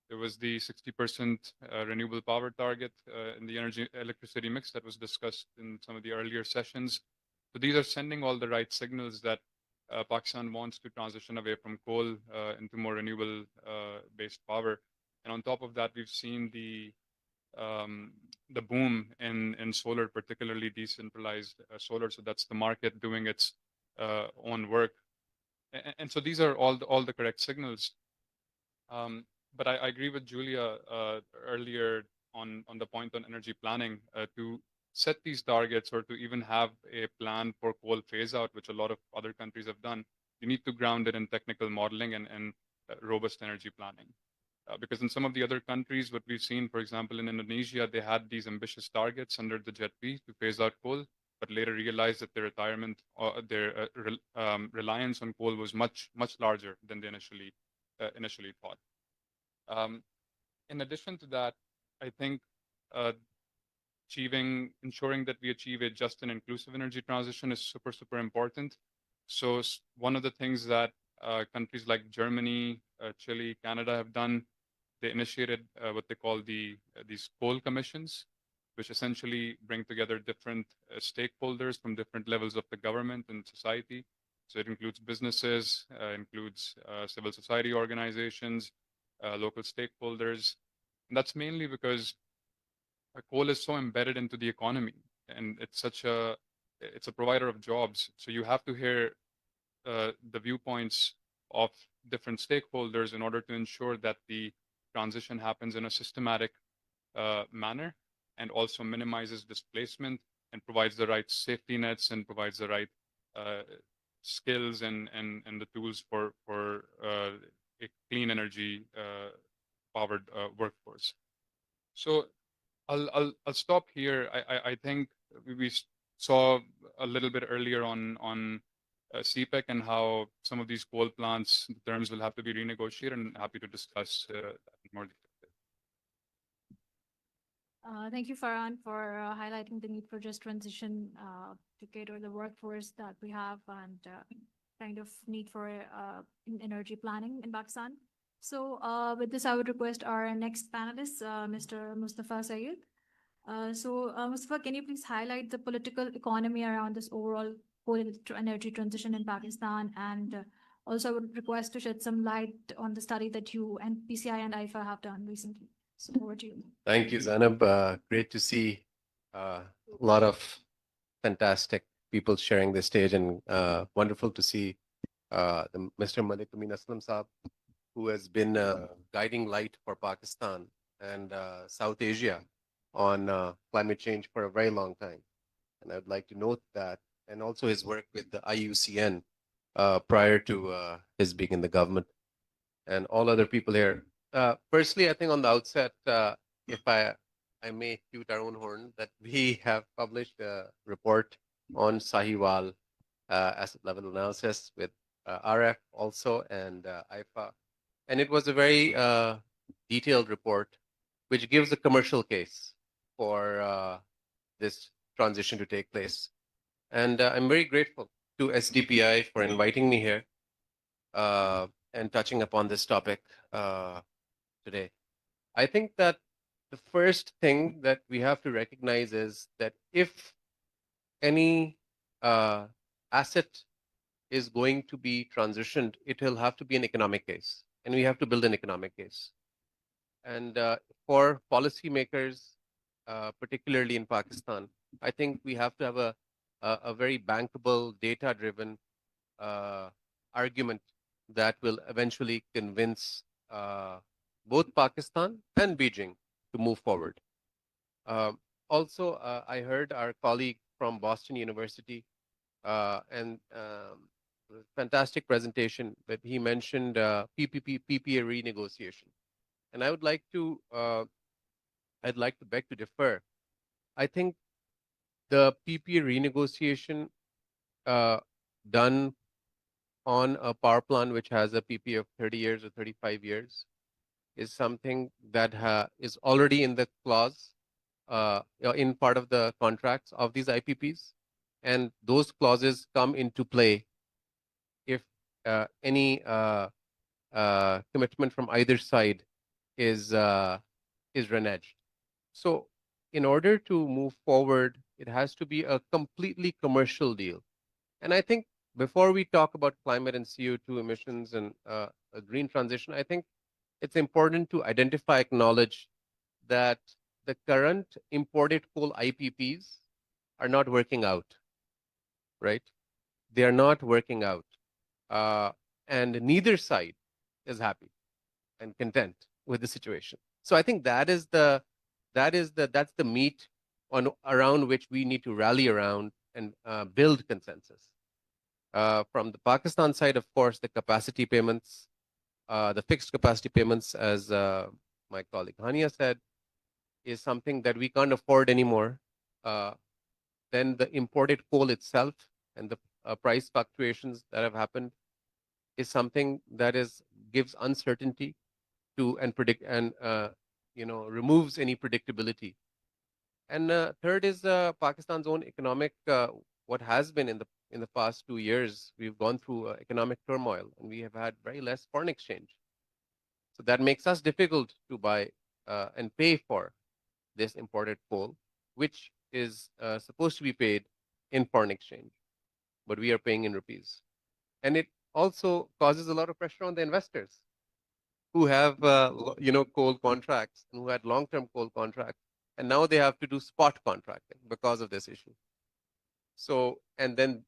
There was the 60% renewable power target in the electricity mix that was discussed in some of the earlier sessions. So these are sending all the right signals that Pakistan wants to transition away from coal into more renewable based power. And on top of that, we've seen the boom in solar, particularly decentralized solar. So that's the market doing its own work. And so these are all the correct signals. But I agree with Julia earlier on the point on energy planning to set these targets or to even have a plan for coal phase out, which a lot of other countries have done. You need to ground it in technical modeling and robust energy planning. Because in some of the other countries, what we've seen, for example, in Indonesia, they had these ambitious targets under the JETP to phase out coal, but later realized that their retirement or their reliance on coal was much larger than they initially thought. In addition to that, I think ensuring that we achieve a just and inclusive energy transition is super important. So one of the things that countries like Germany, Chile, Canada have done, they initiated what they call these coal commissions, which essentially bring together different stakeholders from different levels of the government and society. So it includes businesses, includes civil society organizations, local stakeholders. And that's mainly because coal is so embedded into the economy. and it's a provider of jobs. So you have to hear the viewpoints of different stakeholders in order to ensure that the transition happens in a systematic manner and also minimizes displacement and provides the right safety nets and provides the right skills and the tools for a clean energy powered workforce. So I'll stop here. I think we saw a little bit earlier on CPEC and how some of these coal plants terms will have to be renegotiated, and happy to discuss that in more detail. Thank you, Farhan, for highlighting the need for just transition to cater the workforce that we have and kind of need for energy planning in Pakistan. So with this, I would request our next panelist, Mr. Mustafa Sayed. Mustafa, can you please highlight the political economy around this overall coal energy transition in Pakistan? And also I would request to shed some light on the study that you and PCI and IFA have done recently. So over to you. Thank you, Zainab. Great to see a lot of fantastic people sharing the stage, and wonderful to see Mr. Malik Amin Aslam Saab, who has been a guiding light for Pakistan and South Asia on climate change for a very long time. And I'd like to note that, and also his work with the IUCN prior to his being in the government, and all other people here. Firstly, I think on the outset, if I may toot our own horn, that we have published a report on Sahiwal asset level analysis with RF also and IFA. And it was a very detailed report, which gives a commercial case for this transition to take place. And I'm very grateful to SDPI for inviting me here and touching upon this topic today. I think that the first thing that we have to recognize is that if any asset is going to be transitioned, it will have to be an economic case, and we have to build an economic case. And for policymakers, particularly in Pakistan, I think we have to have a very bankable, data-driven argument that will eventually convince both Pakistan and Beijing to move forward. Also, I heard our colleague from Boston University and fantastic presentation that he mentioned PPA renegotiation. And I would like to, I'd like to beg to differ. I think the PPA renegotiation done on a power plant which has a PPA of 30 years or 35 years is something that is already in the clause, in part of the contracts of these IPPs. And those clauses come into play if any commitment from either side is reneged. So in order to move forward, it has to be a completely commercial deal. And I think before we talk about climate and CO2 emissions and a green transition, I think it's important to identify, acknowledge that the current imported coal IPPs are not working out, right? They are not working out. And neither side is happy and content with the situation. So I think that's the meat around which we need to rally around and build consensus. From the Pakistan side, of course, the capacity payments, the fixed capacity payments, as my colleague Hania said, is something that we can't afford anymore. Then the imported coal itself and the price fluctuations that have happened is something that gives uncertainty to and removes any predictability. And third is Pakistan's own economic, what has been in the past 2 years, we've gone through economic turmoil and we have had very less foreign exchange. So that makes us difficult to buy and pay for this imported coal, which is supposed to be paid in foreign exchange, but we are paying in rupees. And it also causes a lot of pressure on the investors who have, coal contracts and who had long-term coal contracts And now they have to do spot contracting because of this issue. So, and then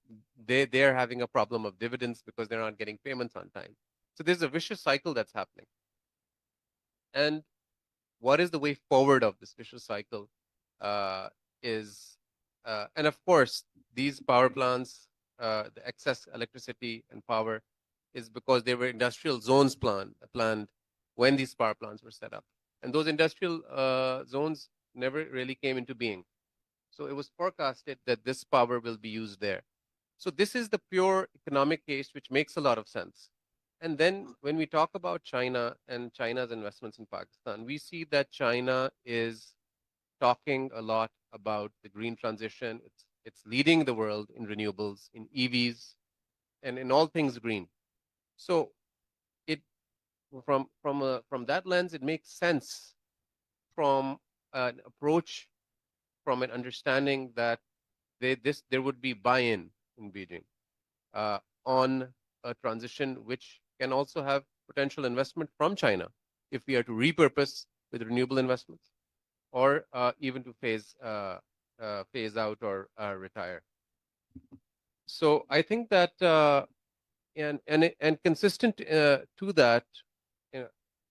they're having a problem of dividends because they're not getting payments on time. So there's a vicious cycle that's happening. And what is the way forward of this vicious cycle and of course, these power plants, the excess electricity and power is because there were industrial zones planned when these power plants were set up. And those industrial zones never really came into being. So it was forecasted that this power will be used there. So this is the pure economic case, which makes a lot of sense. And then when we talk about China and China's investments in Pakistan, we see that China is talking a lot about the green transition. It's leading the world in renewables, in EVs, and in all things green. So it from that lens, it makes sense from an approach, from an understanding that there would be buy-in in Beijing on a transition which can also have potential investment from China if we are to repurpose with renewable investments or even to phase out or retire. So I think that and consistent to that,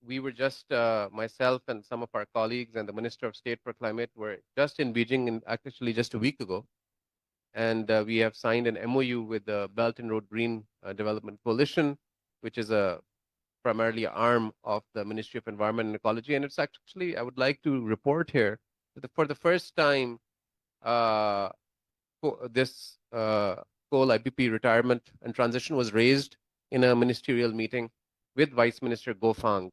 we were just myself and some of our colleagues and the Minister of State for Climate were just in Beijing actually just a week ago. And we have signed an MOU with the Belt and Road Green Development Coalition, which is primarily an arm of the Ministry of Environment and Ecology. And it's actually, I would like to report here that for the first time, this coal IPP retirement and transition was raised in a ministerial meeting with Vice Minister Gofang.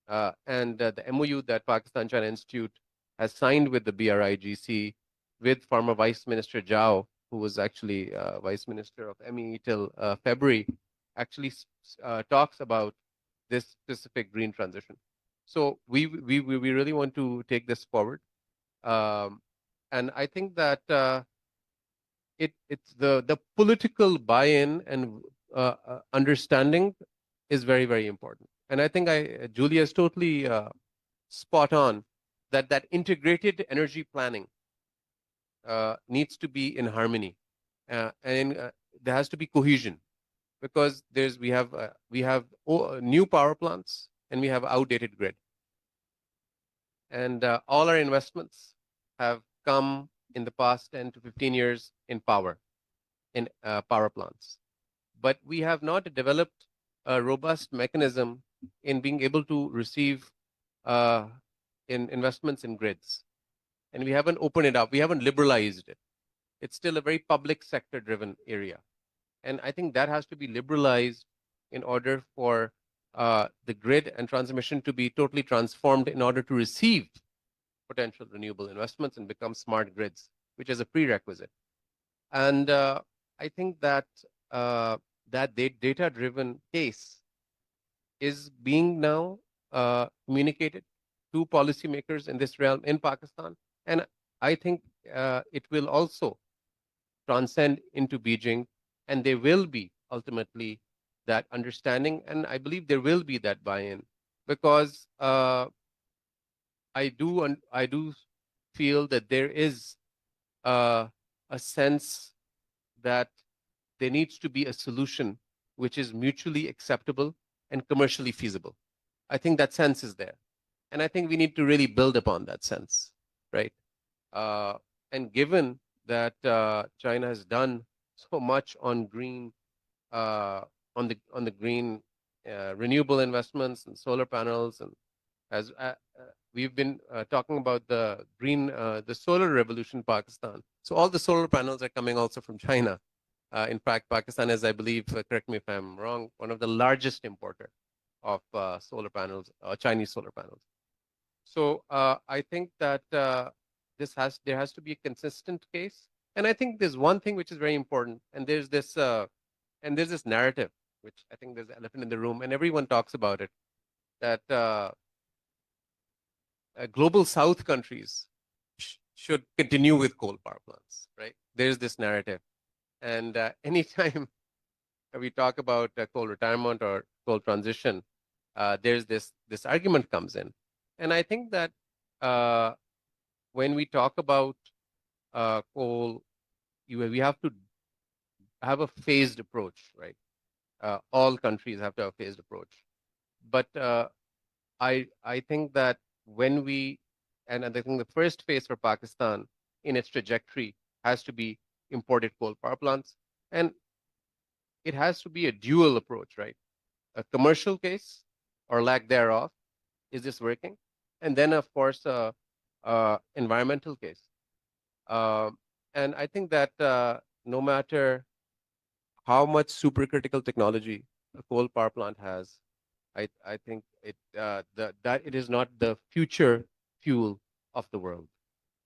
And the MOU that Pakistan-China Institute has signed with the BRIGC with former Vice Minister Zhao, who was actually Vice Minister of ME till February, actually talks about this specific green transition. So we really want to take this forward. And I think that it's the political buy-in and understanding is very, very important. And I think Julia is totally spot on that integrated energy planning needs to be in harmony, and there has to be cohesion, because we have new power plants and we have outdated grid, and all our investments have come in the past 10 to 15 years in power plants, but we have not developed a robust mechanism in being able to receive in investments in grids. And we haven't opened it up. We haven't liberalized it. It's still a very public sector driven area. And I think that has to be liberalized in order for the grid and transmission to be totally transformed in order to receive potential renewable investments and become smart grids, which is a prerequisite. And I think that that data-driven case is being now communicated to policymakers in this realm in Pakistan. And I think it will also transcend into Beijing, and there will be ultimately that understanding. And I believe there will be that buy-in, because I do feel that there is a sense that there needs to be a solution which is mutually acceptable and commercially feasible. I think that sense is there. And I think we need to really build upon that sense, right? And given that China has done so much on green, on the green renewable investments and solar panels, and as we've been talking about the green, the solar revolution in Pakistan. So all the solar panels are coming also from China. In fact, Pakistan is, I believe, correct me if I'm wrong, one of the largest importer of solar panels, Chinese solar panels. So I think that there has to be a consistent case. And I think there's one thing which is very important, and there's this narrative, which I think there's an elephant in the room, and everyone talks about it, that global South countries should continue with coal power plants, right? There's this narrative. And anytime we talk about coal retirement or coal transition, there's this argument comes in. And I think that when we talk about coal, we have to have a phased approach, right? All countries have to have a phased approach. But I think that when we, and I think the first phase for Pakistan in its trajectory has to be imported coal power plants. And it has to be a dual approach, right? A commercial case or lack thereof. Is this working? And then, of course, environmental case. And I think that no matter how much supercritical technology a coal power plant has, I think that it is not the future fuel of the world.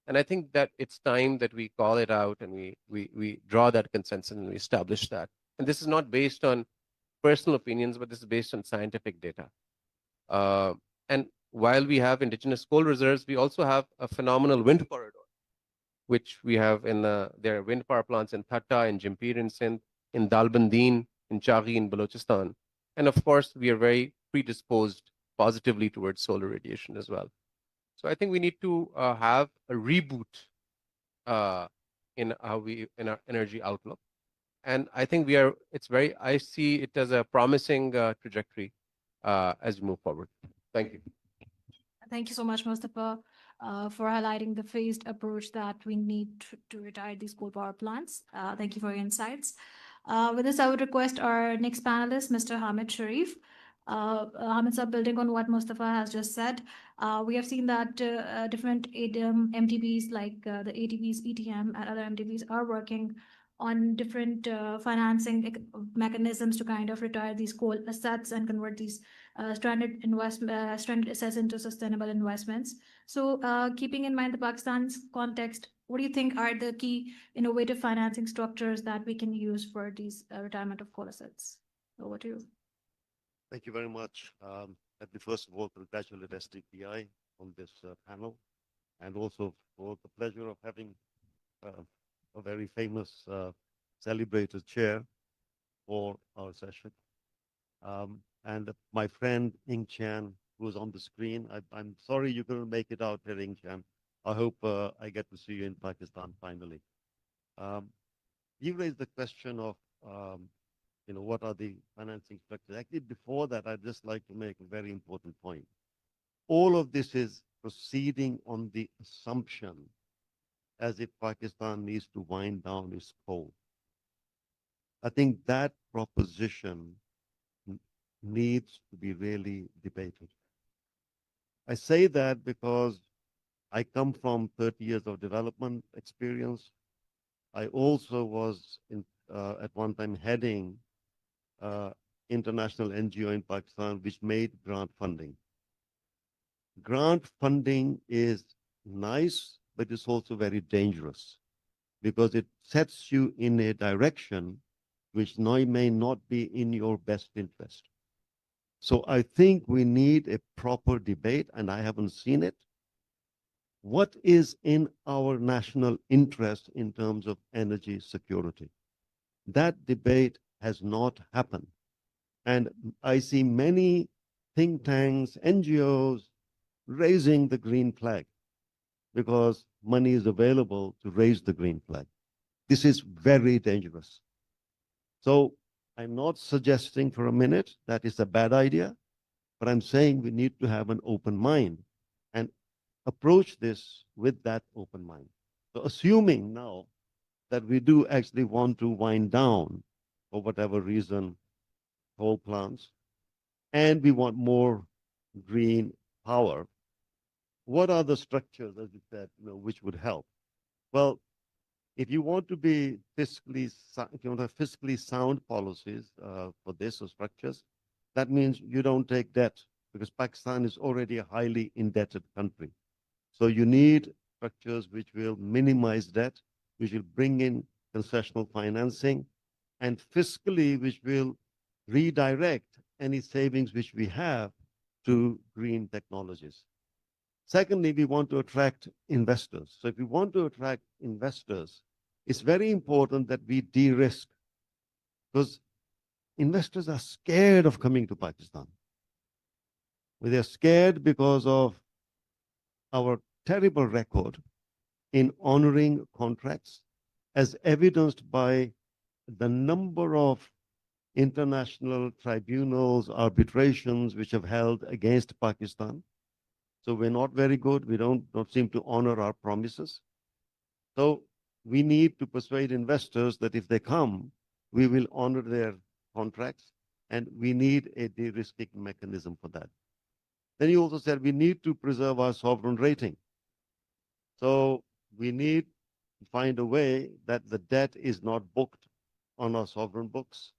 And I think that it's time that we call it out and we draw that consensus and we establish that. And this is not based on personal opinions, but this is based on scientific data. And while we have indigenous coal reserves, we also have a phenomenal wind corridor, which we have in there are wind power plants in Thatta, in Jampir in Sindh, in Dalbandin, in Chaghi in Balochistan. And of course, we are very predisposed positively towards solar radiation as well. So I think we need to have a reboot in our energy outlook. And I think I see it as a promising trajectory as we move forward. Thank you. Thank you so much, Mustafa, for highlighting the phased approach that we need to retire these coal power plants. Thank you for your insights. With this, I would request our next panelist, Mr. Hamid Sharif. Hamid sir, building on what Mustafa has just said, we have seen that different MTBs like the ATBs, ETM, and other MTBs are working on different financing mechanisms to kind of retire these coal assets and convert these stranded assets into sustainable investments. So keeping in mind the Pakistan's context, what do you think are the key innovative financing structures that we can use for these retirement of coal assets? Over to you. Thank you very much. Let me first of all congratulate SDPI on this panel, and also for the pleasure of having a very famous celebrated chair for our session. And my friend Ing Chan, who is on the screen, I'm sorry you couldn't make it out here, Ing Chan. I hope I get to see you in Pakistan finally. You raised the question of what are the financing structures? Actually, before that, I'd just like to make a very important point. All of this is proceeding on the assumption as if Pakistan needs to wind down its coal. I think that proposition needs to be really debated. I say that because I come from 30 years of development experience. I also was at one time heading international NGO in Pakistan, which made grant funding. Grant funding is nice, but it's also very dangerous because it sets you in a direction which may not be in your best interest. So I think we need a proper debate, and I haven't seen it. What is in our national interest in terms of energy security? That debate has not happened. And I see many think tanks, NGOs raising the green flag because money is available to raise the green flag. This is very dangerous. So I'm not suggesting for a minute that it's a bad idea, but I'm saying we need to have an open mind and approach this with that open mind. So assuming now that we do actually want to wind down, for whatever reason, coal plants, and we want more green power, what are the structures, as you said, which would help? Well, if you want to be if you want to have fiscally sound policies for this or structures, that means you don't take debt because Pakistan is already a highly indebted country. So you need structures which will minimize debt, which will bring in concessional financing, and fiscally, which will redirect any savings which we have to green technologies. Secondly, we want to attract investors. So if we want to attract investors, it's very important that we de-risk because investors are scared of coming to Pakistan. They're scared because of our terrible record in honoring contracts, as evidenced by the number of international tribunals, arbitrations which have held against Pakistan. So we're not very good. We don't seem to honor our promises. So we need to persuade investors that if they come, we will honor their contracts, and we need a de-risking mechanism for that. Then you also said we need to preserve our sovereign rating. So we need to find a way that the debt is not booked on our sovereign books.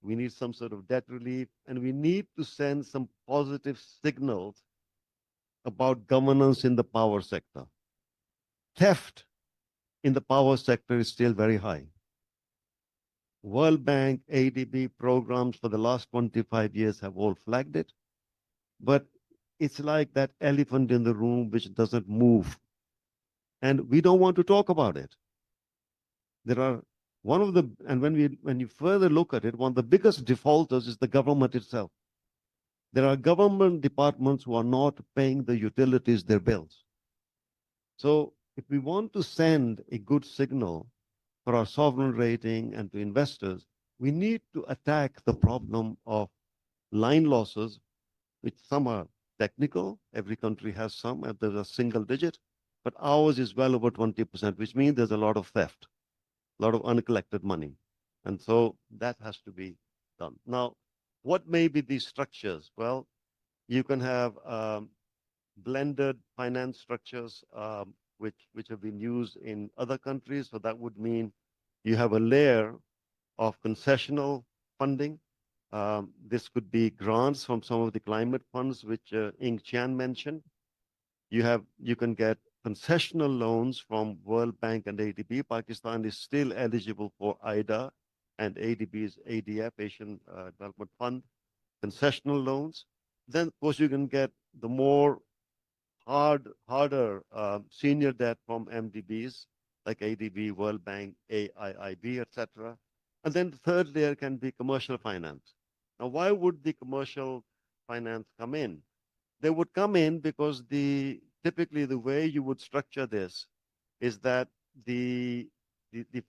We need some sort of debt relief, and we need to send some positive signals about governance in the power sector. Theft in the power sector is still very high. World Bank, ADB programs for the last 25 years have all flagged it, but it's like that elephant in the room which doesn't move. And we don't want to talk about it. There are when you further look at it, one of the biggest defaulters is the government itself. There are government departments who are not paying the utilities their bills. So if we want to send a good signal for our sovereign rating and to investors, we need to attack the problem of line losses, which some are technical. Every country has some, and there's a single digit, but ours is well over 20%, which means there's a lot of theft, a lot of uncollected money. And so that has to be done. Now, what may be these structures? Well, you can have blended finance structures, which have been used in other countries. So that would mean you have a layer of concessional funding. This could be grants from some of the climate funds, which Ing Chian mentioned. You can get concessional loans from World Bank and ADB. Pakistan is still eligible for IDA and ADB's ADF, Asian Development Fund, concessional loans. Then, of course, you can get the more harder senior debt from MDBs like ADB, World Bank, AIIB, etc. And then the third layer can be commercial finance. Now, why would the commercial finance come in? They would come in because typically the way you would structure this is that the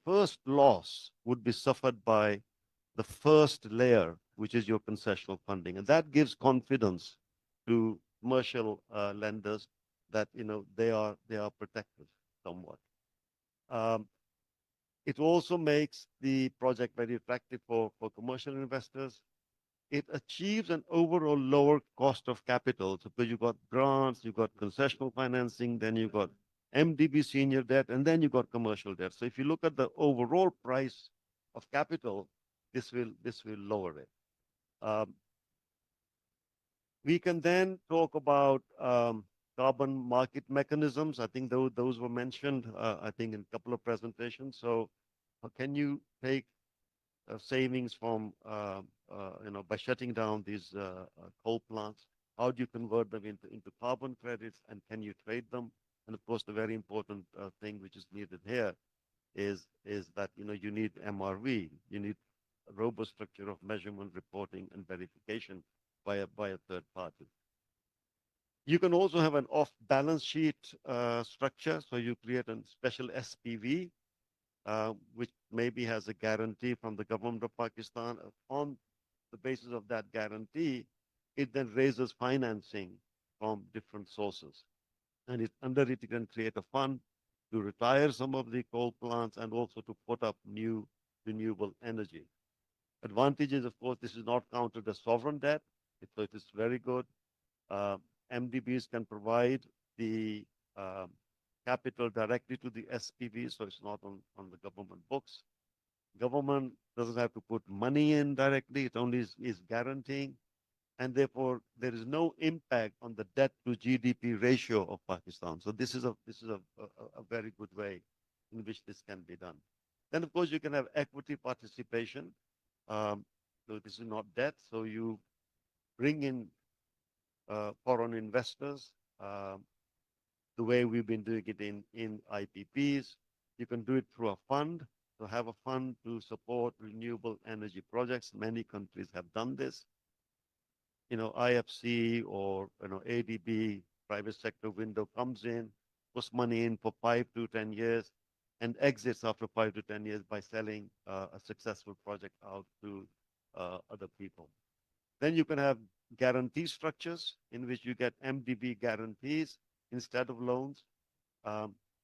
first loss would be suffered by the first layer, which is your concessional funding. And that gives confidence to commercial lenders that they are protected somewhat. It also makes the project very attractive for commercial investors. It achieves an overall lower cost of capital. So you've got grants, you've got concessional financing, then you've got MDB senior debt, and then you've got commercial debt. So if you look at the overall price of capital, this will lower it. We can then talk about carbon market mechanisms. I think those were mentioned, I think, in a couple of presentations. So can you take savings from, by shutting down these coal plants? How do you convert them into carbon credits, and can you trade them? And of course, the very important thing which is needed here is that you need MRV. You need a robust structure of measurement, reporting, and verification by a third party. You can also have an off-balance sheet structure. So you create a special SPV, which maybe has a guarantee from the government of Pakistan. On the basis of that guarantee, it then raises financing from different sources. And under it, you can create a fund to retire some of the coal plants and also to put up new renewable energy. Advantages, of course, this is not counted as sovereign debt, so it is very good. MDBs can provide the capital directly to the SPV, so it's not on the government books. Government doesn't have to put money in directly, it only is guaranteeing, and therefore there is no impact on the debt to GDP ratio of Pakistan. So this is a very good way in which this can be done. Then, of course, you can have equity participation. So this is not debt, so you bring in foreign investors, the way we've been doing it in IPPs. You can do it through a fund. So have a fund to support renewable energy projects. Many countries have done this. IFC or ADB private sector window comes in, puts money in for 5 to 10 years and exits after 5 to 10 years by selling a successful project out to other people. Then you can have guarantee structures in which you get MDB guarantees instead of loans.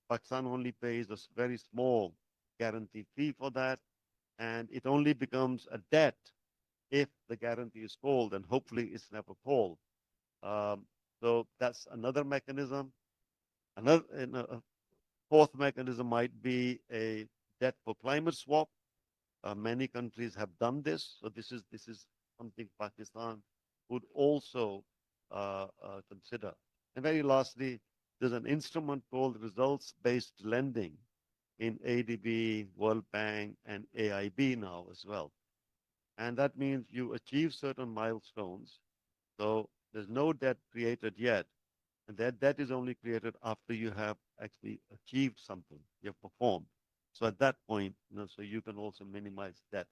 Pakistan only pays a very small guarantee fee for that, and it only becomes a debt if the guarantee is called, and hopefully it's never called. So that's another mechanism. A fourth mechanism might be a debt for climate swap. Many countries have done this, so this is something Pakistan would also consider. And very lastly, there's an instrument called results-based lending in ADB, World Bank, and AIB now as well. And that means you achieve certain milestones. So there's no debt created yet. And that debt is only created after you have actually achieved something, you have performed. So at that point, so you can also minimize debt.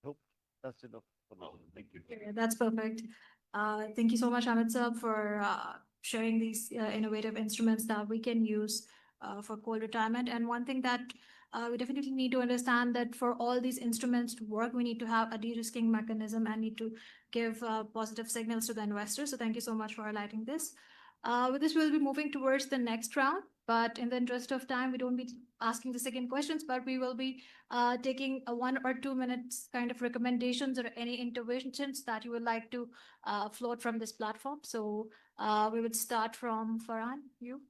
Hope that's enough for now. Thank you. Yeah, that's perfect. Thank you so much, Amit sir, for sharing these innovative instruments that we can use for coal retirement. And one thing that we definitely need to understand that for all these instruments to work, we need to have a de-risking mechanism and need to give positive signals to the investors. So thank you so much for highlighting this. With this, we'll be moving towards the next round. But in the interest of time, we don't be asking the second questions, but we will be taking a 1 or 2 minutes kind of recommendations or any interventions that you would like to float from this platform. So we would start from Farhan, you.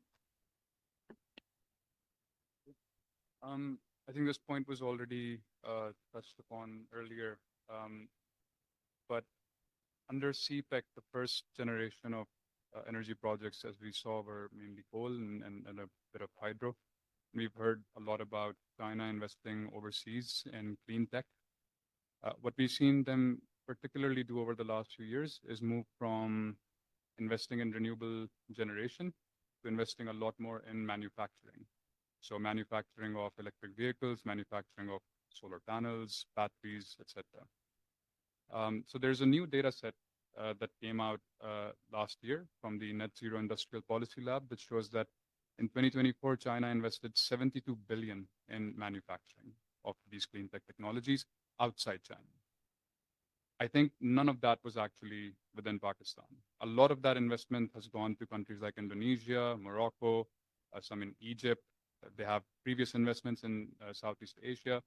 I think this point was already touched upon earlier, but under CPEC, the first generation of energy projects, as we saw, were mainly coal and a bit of hydro. We've heard a lot about China investing overseas in clean tech. What we've seen them particularly do over the last few years is move from investing in renewable generation to investing a lot more in manufacturing. So manufacturing of electric vehicles, manufacturing of solar panels, batteries, etc. So there's a new data set that came out last year from the Net Zero Industrial Policy Lab, which shows that in 2024, China invested 72 billion in manufacturing of these clean tech technologies outside China. I think none of that was actually within Pakistan. A lot of that investment has gone to countries like Indonesia, Morocco, some in Egypt. They have previous investments in Southeast Asia.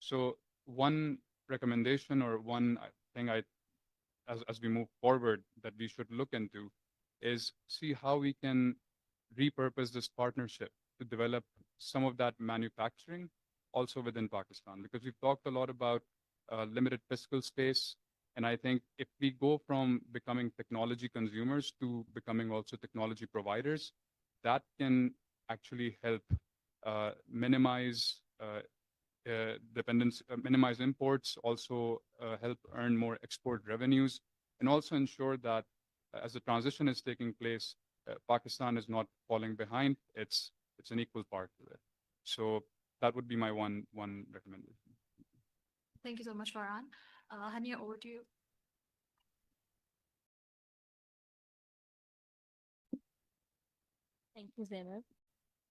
So one recommendation or one thing as we move forward that we should look into is see how we can repurpose this partnership to develop some of that manufacturing also within Pakistan, because we've talked a lot about limited fiscal space. And I think if we go from becoming technology consumers to becoming also technology providers, that can actually help minimize dependence, minimize imports, also help earn more export revenues, and also ensure that as the transition is taking place, Pakistan is not falling behind. It's an equal part to it. So that would be my one recommendation. Thank you so much, Farhan. Hania, over to you. Thank you, Zainab.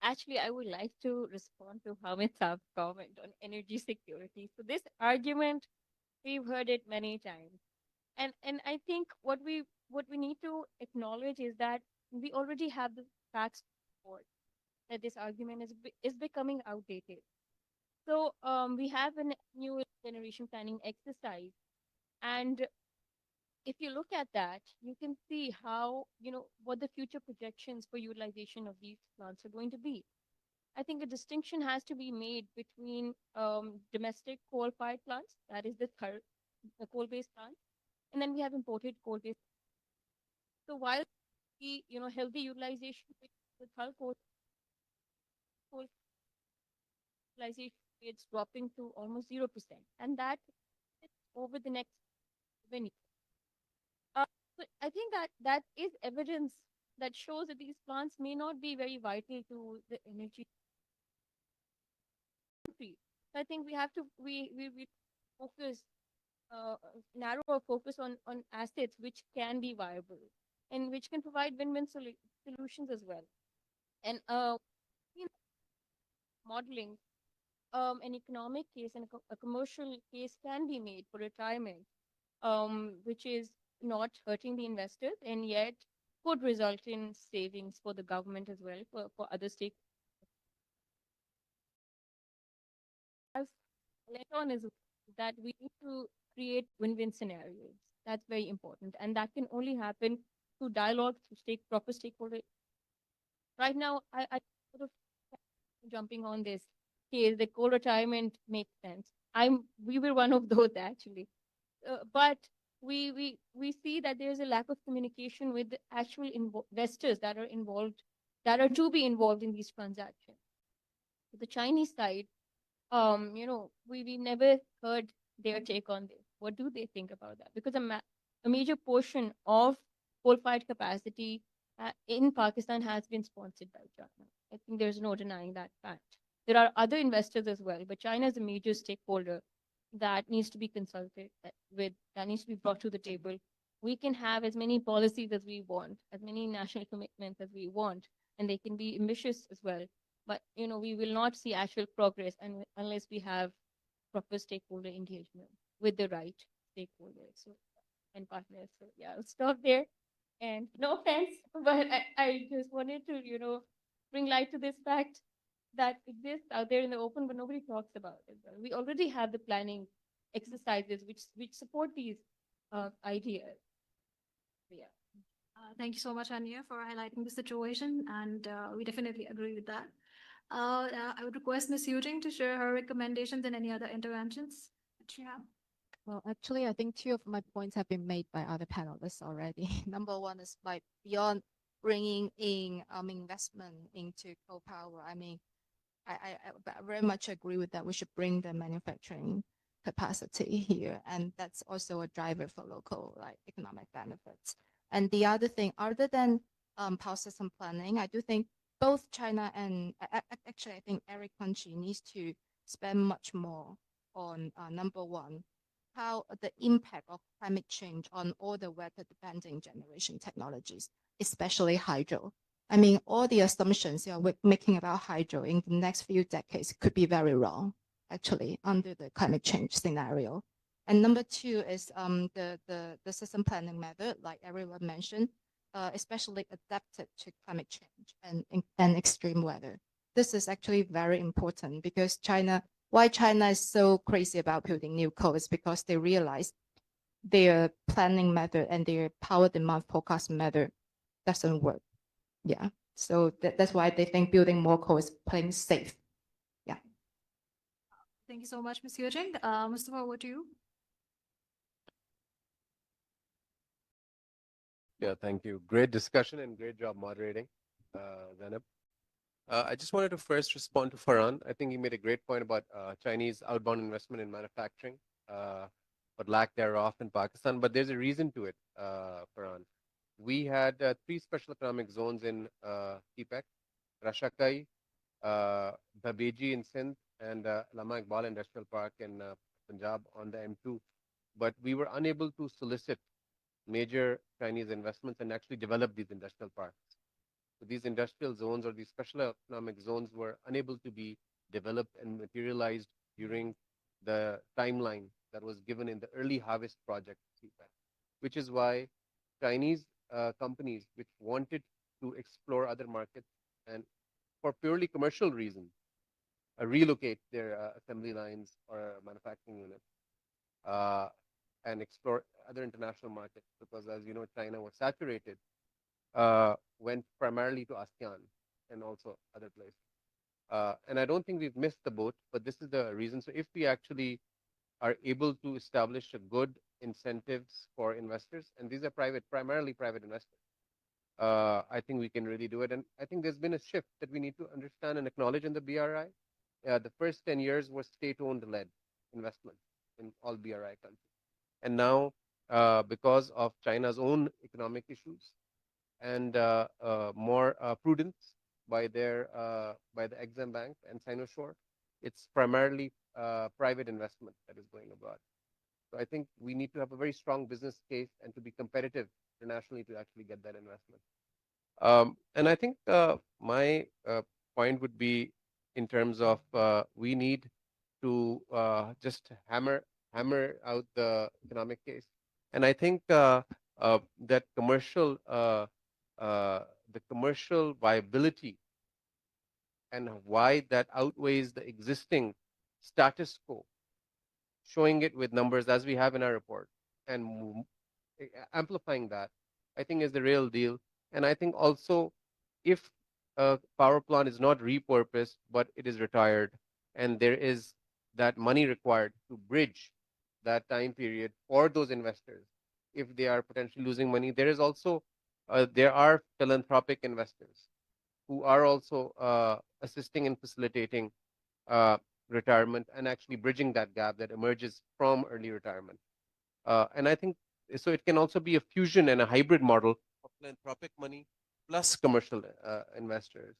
Actually, I would like to respond to Hamid Saab's comment on energy security. So this argument, we've heard it many times. And I think what we need to acknowledge is that we already have the facts support that this argument is becoming outdated. So we have a new generation planning exercise, and if you look at that, you can see how, what the future projections for utilization of these plants are going to be. I think a distinction has to be made between domestic coal-fired plants, that is the coal-based plant, and then we have imported coal-based. So while the healthy utilization with coal utilization it's dropping to almost 0%, and that over the next 7 years. So I think that is evidence that shows that these plants may not be very vital to the energy. So I think we have to we focus narrow our focus on assets which can be viable and which can provide win-win solutions as well. And you know, modeling, an economic case and a commercial case can be made for retirement, which is not hurting the investors and yet could result in savings for the government as well, for other stakeholders. As led on is that we need to create win-win scenarios. That's very important. And that can only happen through dialogue, through proper stakeholder. Right now, I sort of jumping on this case, the coal retirement makes sense. We were one of those actually. But we see that there's a lack of communication with the actual investors that are involved, that are to be involved in these transactions. The Chinese side, we never heard their take on this. What do they think about that? Because a major portion of coal-fired capacity in Pakistan has been sponsored by China. I think there's no denying that fact. There are other investors as well, but China is a major stakeholder that needs to be consulted with, that needs to be brought to the table. We can have as many policies as we want, as many national commitments as we want, and they can be ambitious as well. But we will not see actual progress unless we have proper stakeholder engagement with the right stakeholders and partners. So yeah, I'll stop there. And no offense, but I just wanted to, bring light to this fact that exists out there in the open, but nobody talks about it. We already have the planning exercises which support these ideas. Yeah. Thank you so much, Anya, for highlighting the situation, and we definitely agree with that. I would request Ms. Yujing to share her recommendations and any other interventions that she have. Well, actually, I think two of my points have been made by other panelists already. Number one is like beyond bringing in investment into coal power. I mean, I very much agree with that. We should bring the manufacturing capacity here, and that's also a driver for local economic benefits. And the other thing, other than power system planning, I do think both China and actually I think every country needs to spend much more on number one, how the impact of climate change on all the weather-dependent generation technologies, especially hydro. I mean, all the assumptions you're making about hydro in the next few decades could be very wrong, actually, under the climate change scenario. And number two is the system planning method, like everyone mentioned, especially adapted to climate change and extreme weather. This is actually very important because why China is so crazy about building new coal is because they realize their planning method and their power demand forecast method doesn't work. Yeah, so that's why they think building more coal is playing safe. Yeah. Thank you so much, Ms. Yujing. Mustafa, over to you. Yeah, thank you. Great discussion and great job moderating, Zainab. I just wanted to first respond to Farhan. I think he made a great point about Chinese outbound investment in manufacturing, but lack thereof in Pakistan. But there's a reason to it, Farhan. We had 3 special economic zones in TPEC, Rashakai, Babeji in Sindh, and Lama Iqbal Industrial Park in Punjab on the M2. But we were unable to solicit major Chinese investments and actually develop these industrial parks. So these industrial zones or these special economic zones were unable to be developed and materialized during the timeline that was given in the early harvest project, which is why Chinese companies which wanted to explore other markets and for purely commercial reasons relocate their assembly lines or manufacturing units and explore other international markets, because as you know, China was saturated, went primarily to ASEAN and also other places. And I don't think we've missed the boat, but this is the reason. So if we actually are able to establish a good incentives for investors, and these are primarily private investors, I think we can really do it. And I think there's been a shift that we need to understand and acknowledge in the BRI. The first 10 years was state-owned led investment in all BRI countries. And now, because of China's own economic issues and more prudence by the Exim Bank and Sinosure, it's primarily private investment that is going abroad. So I think we need to have a very strong business case and to be competitive internationally to actually get that investment. And I think my point would be in terms of we need to just hammer out the economic case. And I think that the commercial viability and why that outweighs the existing status quo, showing it with numbers as we have in our report and amplifying that, I think is the real deal. And I think also if a power plant is not repurposed, but it is retired and there is that money required to bridge that time period for those investors, if they are potentially losing money, there is also, there are philanthropic investors who are also assisting and facilitating retirement and actually bridging that gap that emerges from early retirement. And I think so it can also be a fusion and a hybrid model of philanthropic money plus commercial investors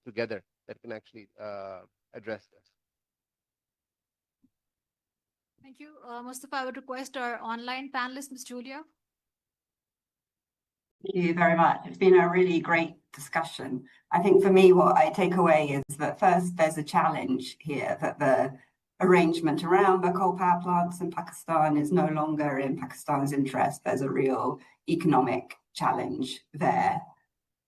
together that can actually address this. Thank you. Mustafa, I would request our online panelist, Ms. Julia. Thank you very much. It's been a really great discussion. I think for me, what I take away is that first, there's a challenge here that the arrangement around the coal power plants in Pakistan is no longer in Pakistan's interest. There's a real economic challenge there.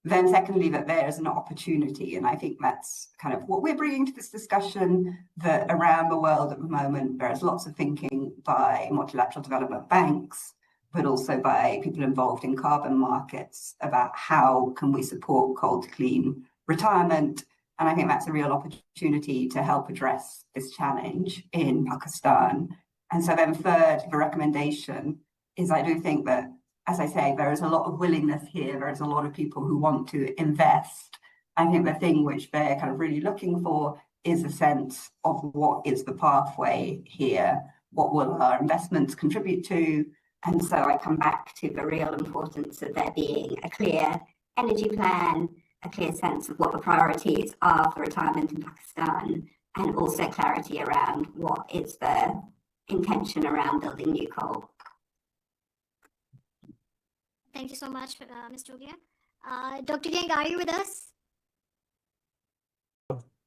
Then secondly, that there is an opportunity. And I think that's kind of what we're bringing to this discussion, that around the world at the moment, there is lots of thinking by multilateral development banks, but also by people involved in carbon markets about how can we support coal to clean retirement. And I think that's a real opportunity to help address this challenge in Pakistan. And so then third, the recommendation is I do think that, as I say, there is a lot of willingness here. There is a lot of people who want to invest. I think the thing which they're kind of really looking for is a sense of what is the pathway here, what will our investments contribute to. And so I come back to the real importance of there being a clear energy plan, a clear sense of what the priorities are for retirement in Pakistan, and also clarity around what is the intention around building new coal. Thank you so much, Ms. Julia. Dr. Yang, are you with us?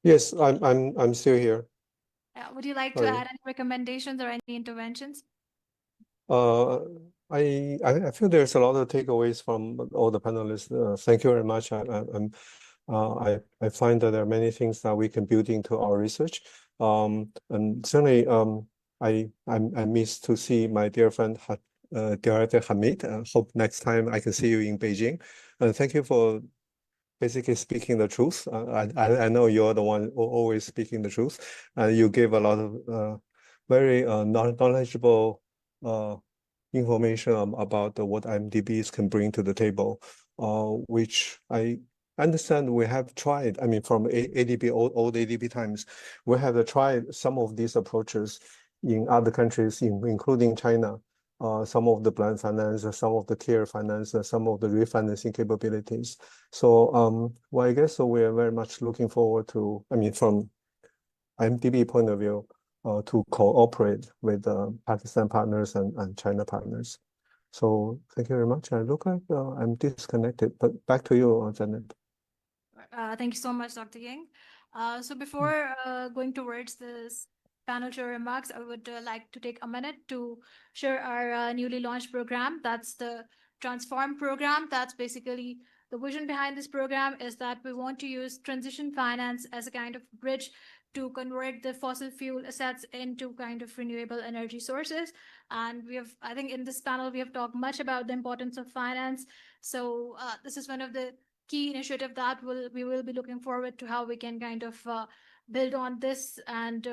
Yes, I'm still here. Would you like to Sorry. add any recommendations or any interventions? I feel there's a lot of takeaways from all the panelists. Thank you very much. I find that there are many things that we can build into our research. And certainly, I miss to see my dear friend Director Hamid. Hope next time I can see you in Beijing. And thank you for basically speaking the truth. I know you're the one always speaking the truth, and you gave a lot of very knowledgeable information about what IMDBs can bring to the table, which I understand we have tried. I mean, from ADB, old ADB times, we have tried some of these approaches in other countries, including China. Some of the blind finance, some of the tier finance, some of the refinancing capabilities. So, well, I guess we are very much looking forward to, I mean, from IMDB point of view, to cooperate with Pakistan partners and China partners. So thank you very much. I look like I'm disconnected, but back to you, Janet. Thank you so much, Dr. Yang. So before going towards this panel chair remarks, I would like to take a minute to share our newly launched program. That's the Transform program. That's basically the vision behind this program is that we want to use transition finance as a kind of bridge to convert the fossil fuel assets into kind of renewable energy sources. And we have, I think in this panel, we have talked much about the importance of finance. So this is one of the key initiatives that we will be looking forward to how we can kind of build on this and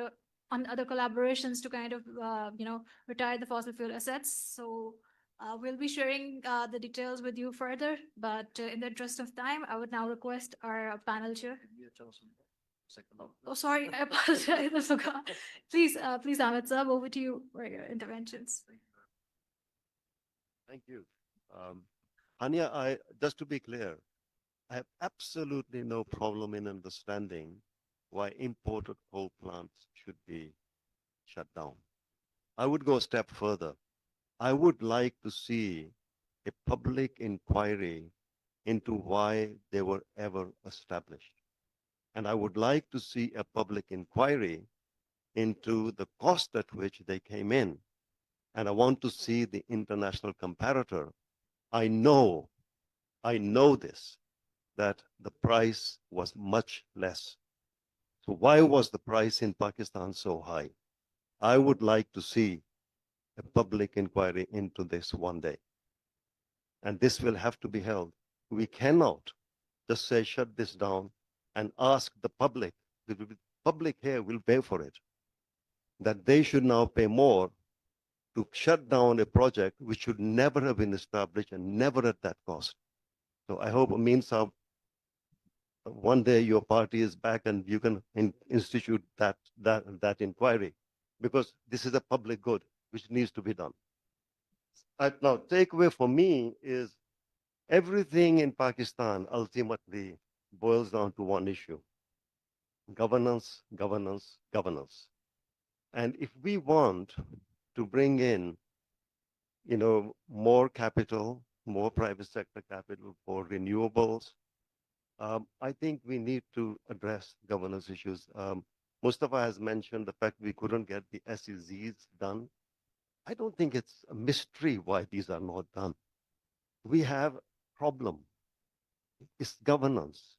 on other collaborations to kind of, retire the fossil fuel assets. So we'll be sharing the details with you further, but in the interest of time, I would now request our panel chair. Oh, sorry, I apologize. I forgot. Please, Ahmed Saab, over to you for your interventions. Thank you. Hania, just to be clear, I have absolutely no problem in understanding why imported coal plants should be shut down. I would go a step further. I would like to see a public inquiry into why they were ever established. And I would like to see a public inquiry into the cost at which they came in. And I want to see the international comparator. I know this, that the price was much less. So why was the price in Pakistan so high? I would like to see a public inquiry into this one day. And this will have to be held. We cannot just say, shut this down and ask the public. The public here will pay for it, that they should now pay more to shut down a project which should never have been established and never at that cost. So I hope Amin Saab, one day your party is back and you can institute that inquiry, because this is a public good which needs to be done. Now, takeaway for me is everything in Pakistan ultimately boils down to one issue: governance, governance, governance. And if we want to bring in, more capital, more private sector capital for renewables, I think we need to address governance issues. Mustafa has mentioned the fact we couldn't get the SEZs done. I don't think it's a mystery why these are not done. We have a problem. It's governance.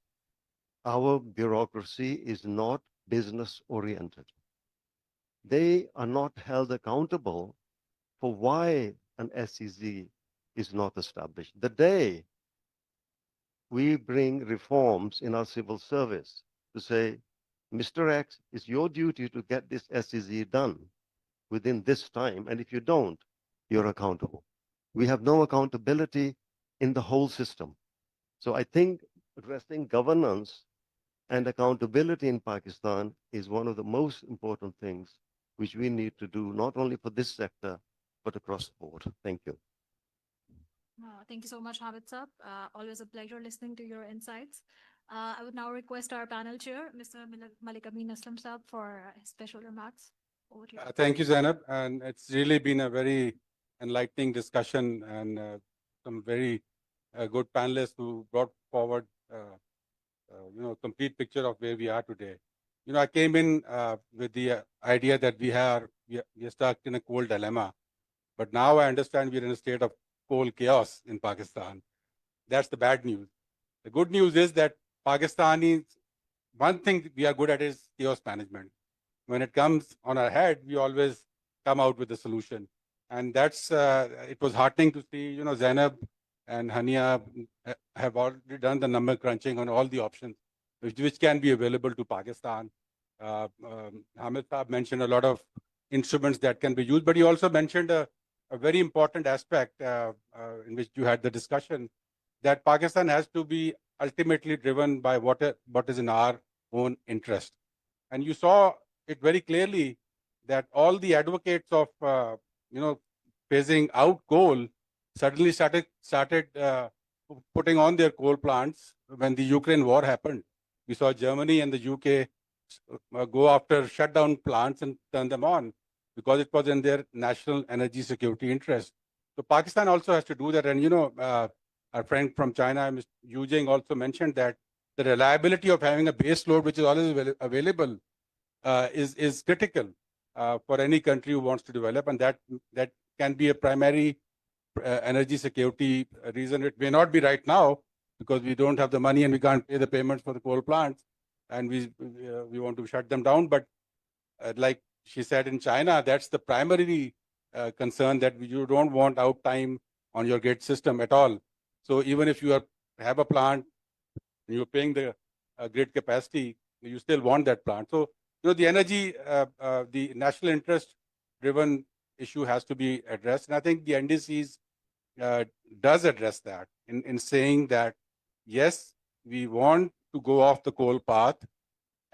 Our bureaucracy is not business oriented. They are not held accountable for why an SEZ is not established. The day we bring reforms in our civil service to say, Mr. X, it's your duty to get this SEZ done within this time, and if you don't, you're accountable. We have no accountability in the whole system. So I think addressing governance and accountability in Pakistan is one of the most important things which we need to do, not only for this sector, but across the board. Thank you. Thank you so much, Hamid Saab. Always a pleasure listening to your insights. I would now request our panel chair, Mr. Malik Amin Aslam Saab, for his special remarks. Over to you. Thank you, Zainab. And it's really been a very enlightening discussion, and some very good panelists who brought forward, complete picture of where we are today. I came in with the idea that we are stuck in a coal dilemma, but now I understand we're in a state of coal chaos in Pakistan. That's the bad news. The good news is that Pakistanis, one thing we are good at is chaos management. When it comes on our head, we always come out with a solution. And that's, it was heartening to see, Zainab and Hania have already done the number crunching on all the options which can be available to Pakistan. Hamid Saab mentioned a lot of instruments that can be used, but he also mentioned a very important aspect in which you had the discussion, that Pakistan has to be ultimately driven by what is in our own interest. And you saw it very clearly that all the advocates of phasing out coal suddenly started putting on their coal plants when the Ukraine war happened. We saw Germany and the UK go after shutdown plants and turn them on because it was in their national energy security interest. So Pakistan also has to do that. And our friend from China, Mr. Yu Jing, also mentioned that the reliability of having a base load which is always available is critical for any country who wants to develop, and that can be a primary energy security reason. It may not be right now because we don't have the money and we can't pay the payments for the coal plants, and we want to shut them down. But like she said, in China, that's the primary concern, that you don't want outtime on your grid system at all. So even if you have a plant and you're paying the grid capacity, you still want that plant. So the energy, the national interest driven issue has to be addressed. And I think the NDCs does address that in saying that, yes, we want to go off the coal path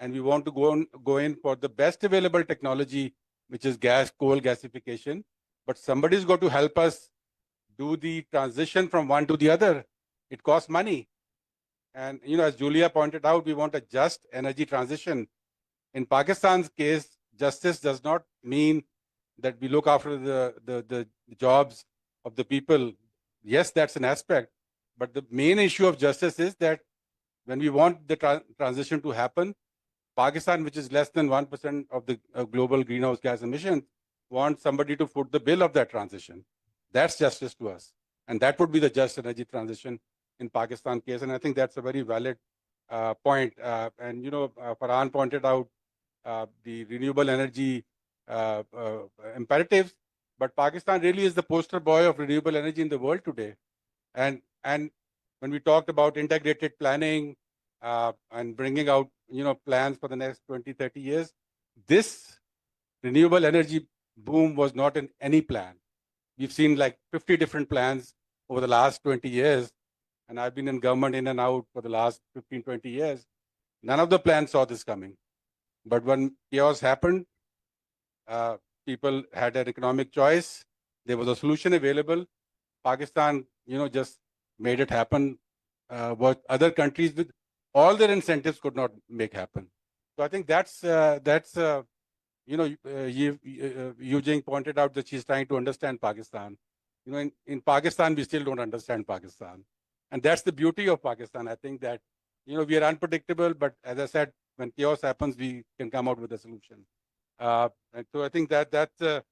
and we want to go in for the best available technology, which is coal gasification. But somebody's got to help us do the transition from one to the other. It costs money. And, as Julia pointed out, we want a just energy transition. In Pakistan's case, justice does not mean that we look after the jobs of the people, yes, that's an aspect, but the main issue of justice is that when we want the transition to happen, Pakistan, which is less than 1% of the global greenhouse gas emissions, wants somebody to foot the bill of that transition. That's justice to us. And that would be the just energy transition in Pakistan case. And I think that's a very valid point. And, Farhan pointed out the renewable energy imperatives, but Pakistan really is the poster boy of renewable energy in the world today. And when we talked about integrated planning and bringing out, plans for the next 20, 30 years, this renewable energy boom was not in any plan. We've seen like 50 different plans over the last 20 years. And I've been in government in and out for the last 15, 20 years. None of the plans saw this coming. But when chaos happened, people had an economic choice. There was a solution available. Pakistan, just made it happen. What other countries with all their incentives could not make happen. So I think that's Yu Jing pointed out that she's trying to understand Pakistan. In Pakistan, we still don't understand Pakistan. And that's the beauty of Pakistan. I think that, we are unpredictable, but as I said, when chaos happens, we can come out with a solution. And so I think that's a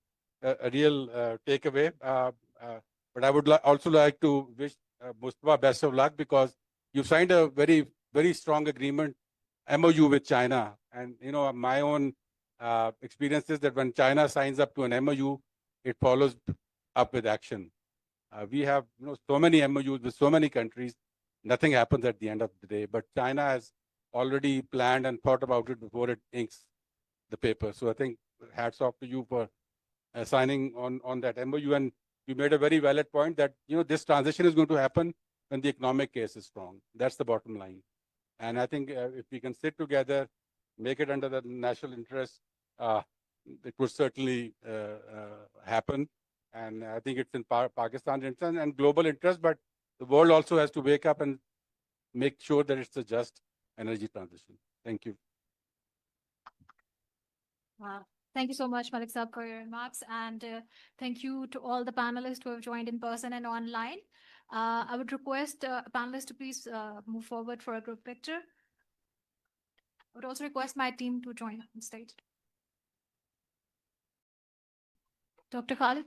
real takeaway. But I would also like to wish Mustafa best of luck, because you signed a very, very strong agreement, MOU with China. And, my own experience is that when China signs up to an MOU, it follows up with action. We have, so many MOUs with so many countries. Nothing happens at the end of the day. But China has already planned and thought about it before it inks the paper. So I think hats off to you for signing on that MOU. And you made a very valid point that, this transition is going to happen when the economic case is strong. That's the bottom line. And I think if we can sit together, make it under the national interest, it would certainly happen. And I think it's in Pakistan's interest and global interest, but the world also has to wake up and make sure that it's a just energy transition. Thank you. Thank you so much, Malik Saab, for your remarks. And thank you to all the panelists who have joined in person and online. I would request panelists to please move forward for a group picture. I would also request my team to join on stage. Dr. Khalid.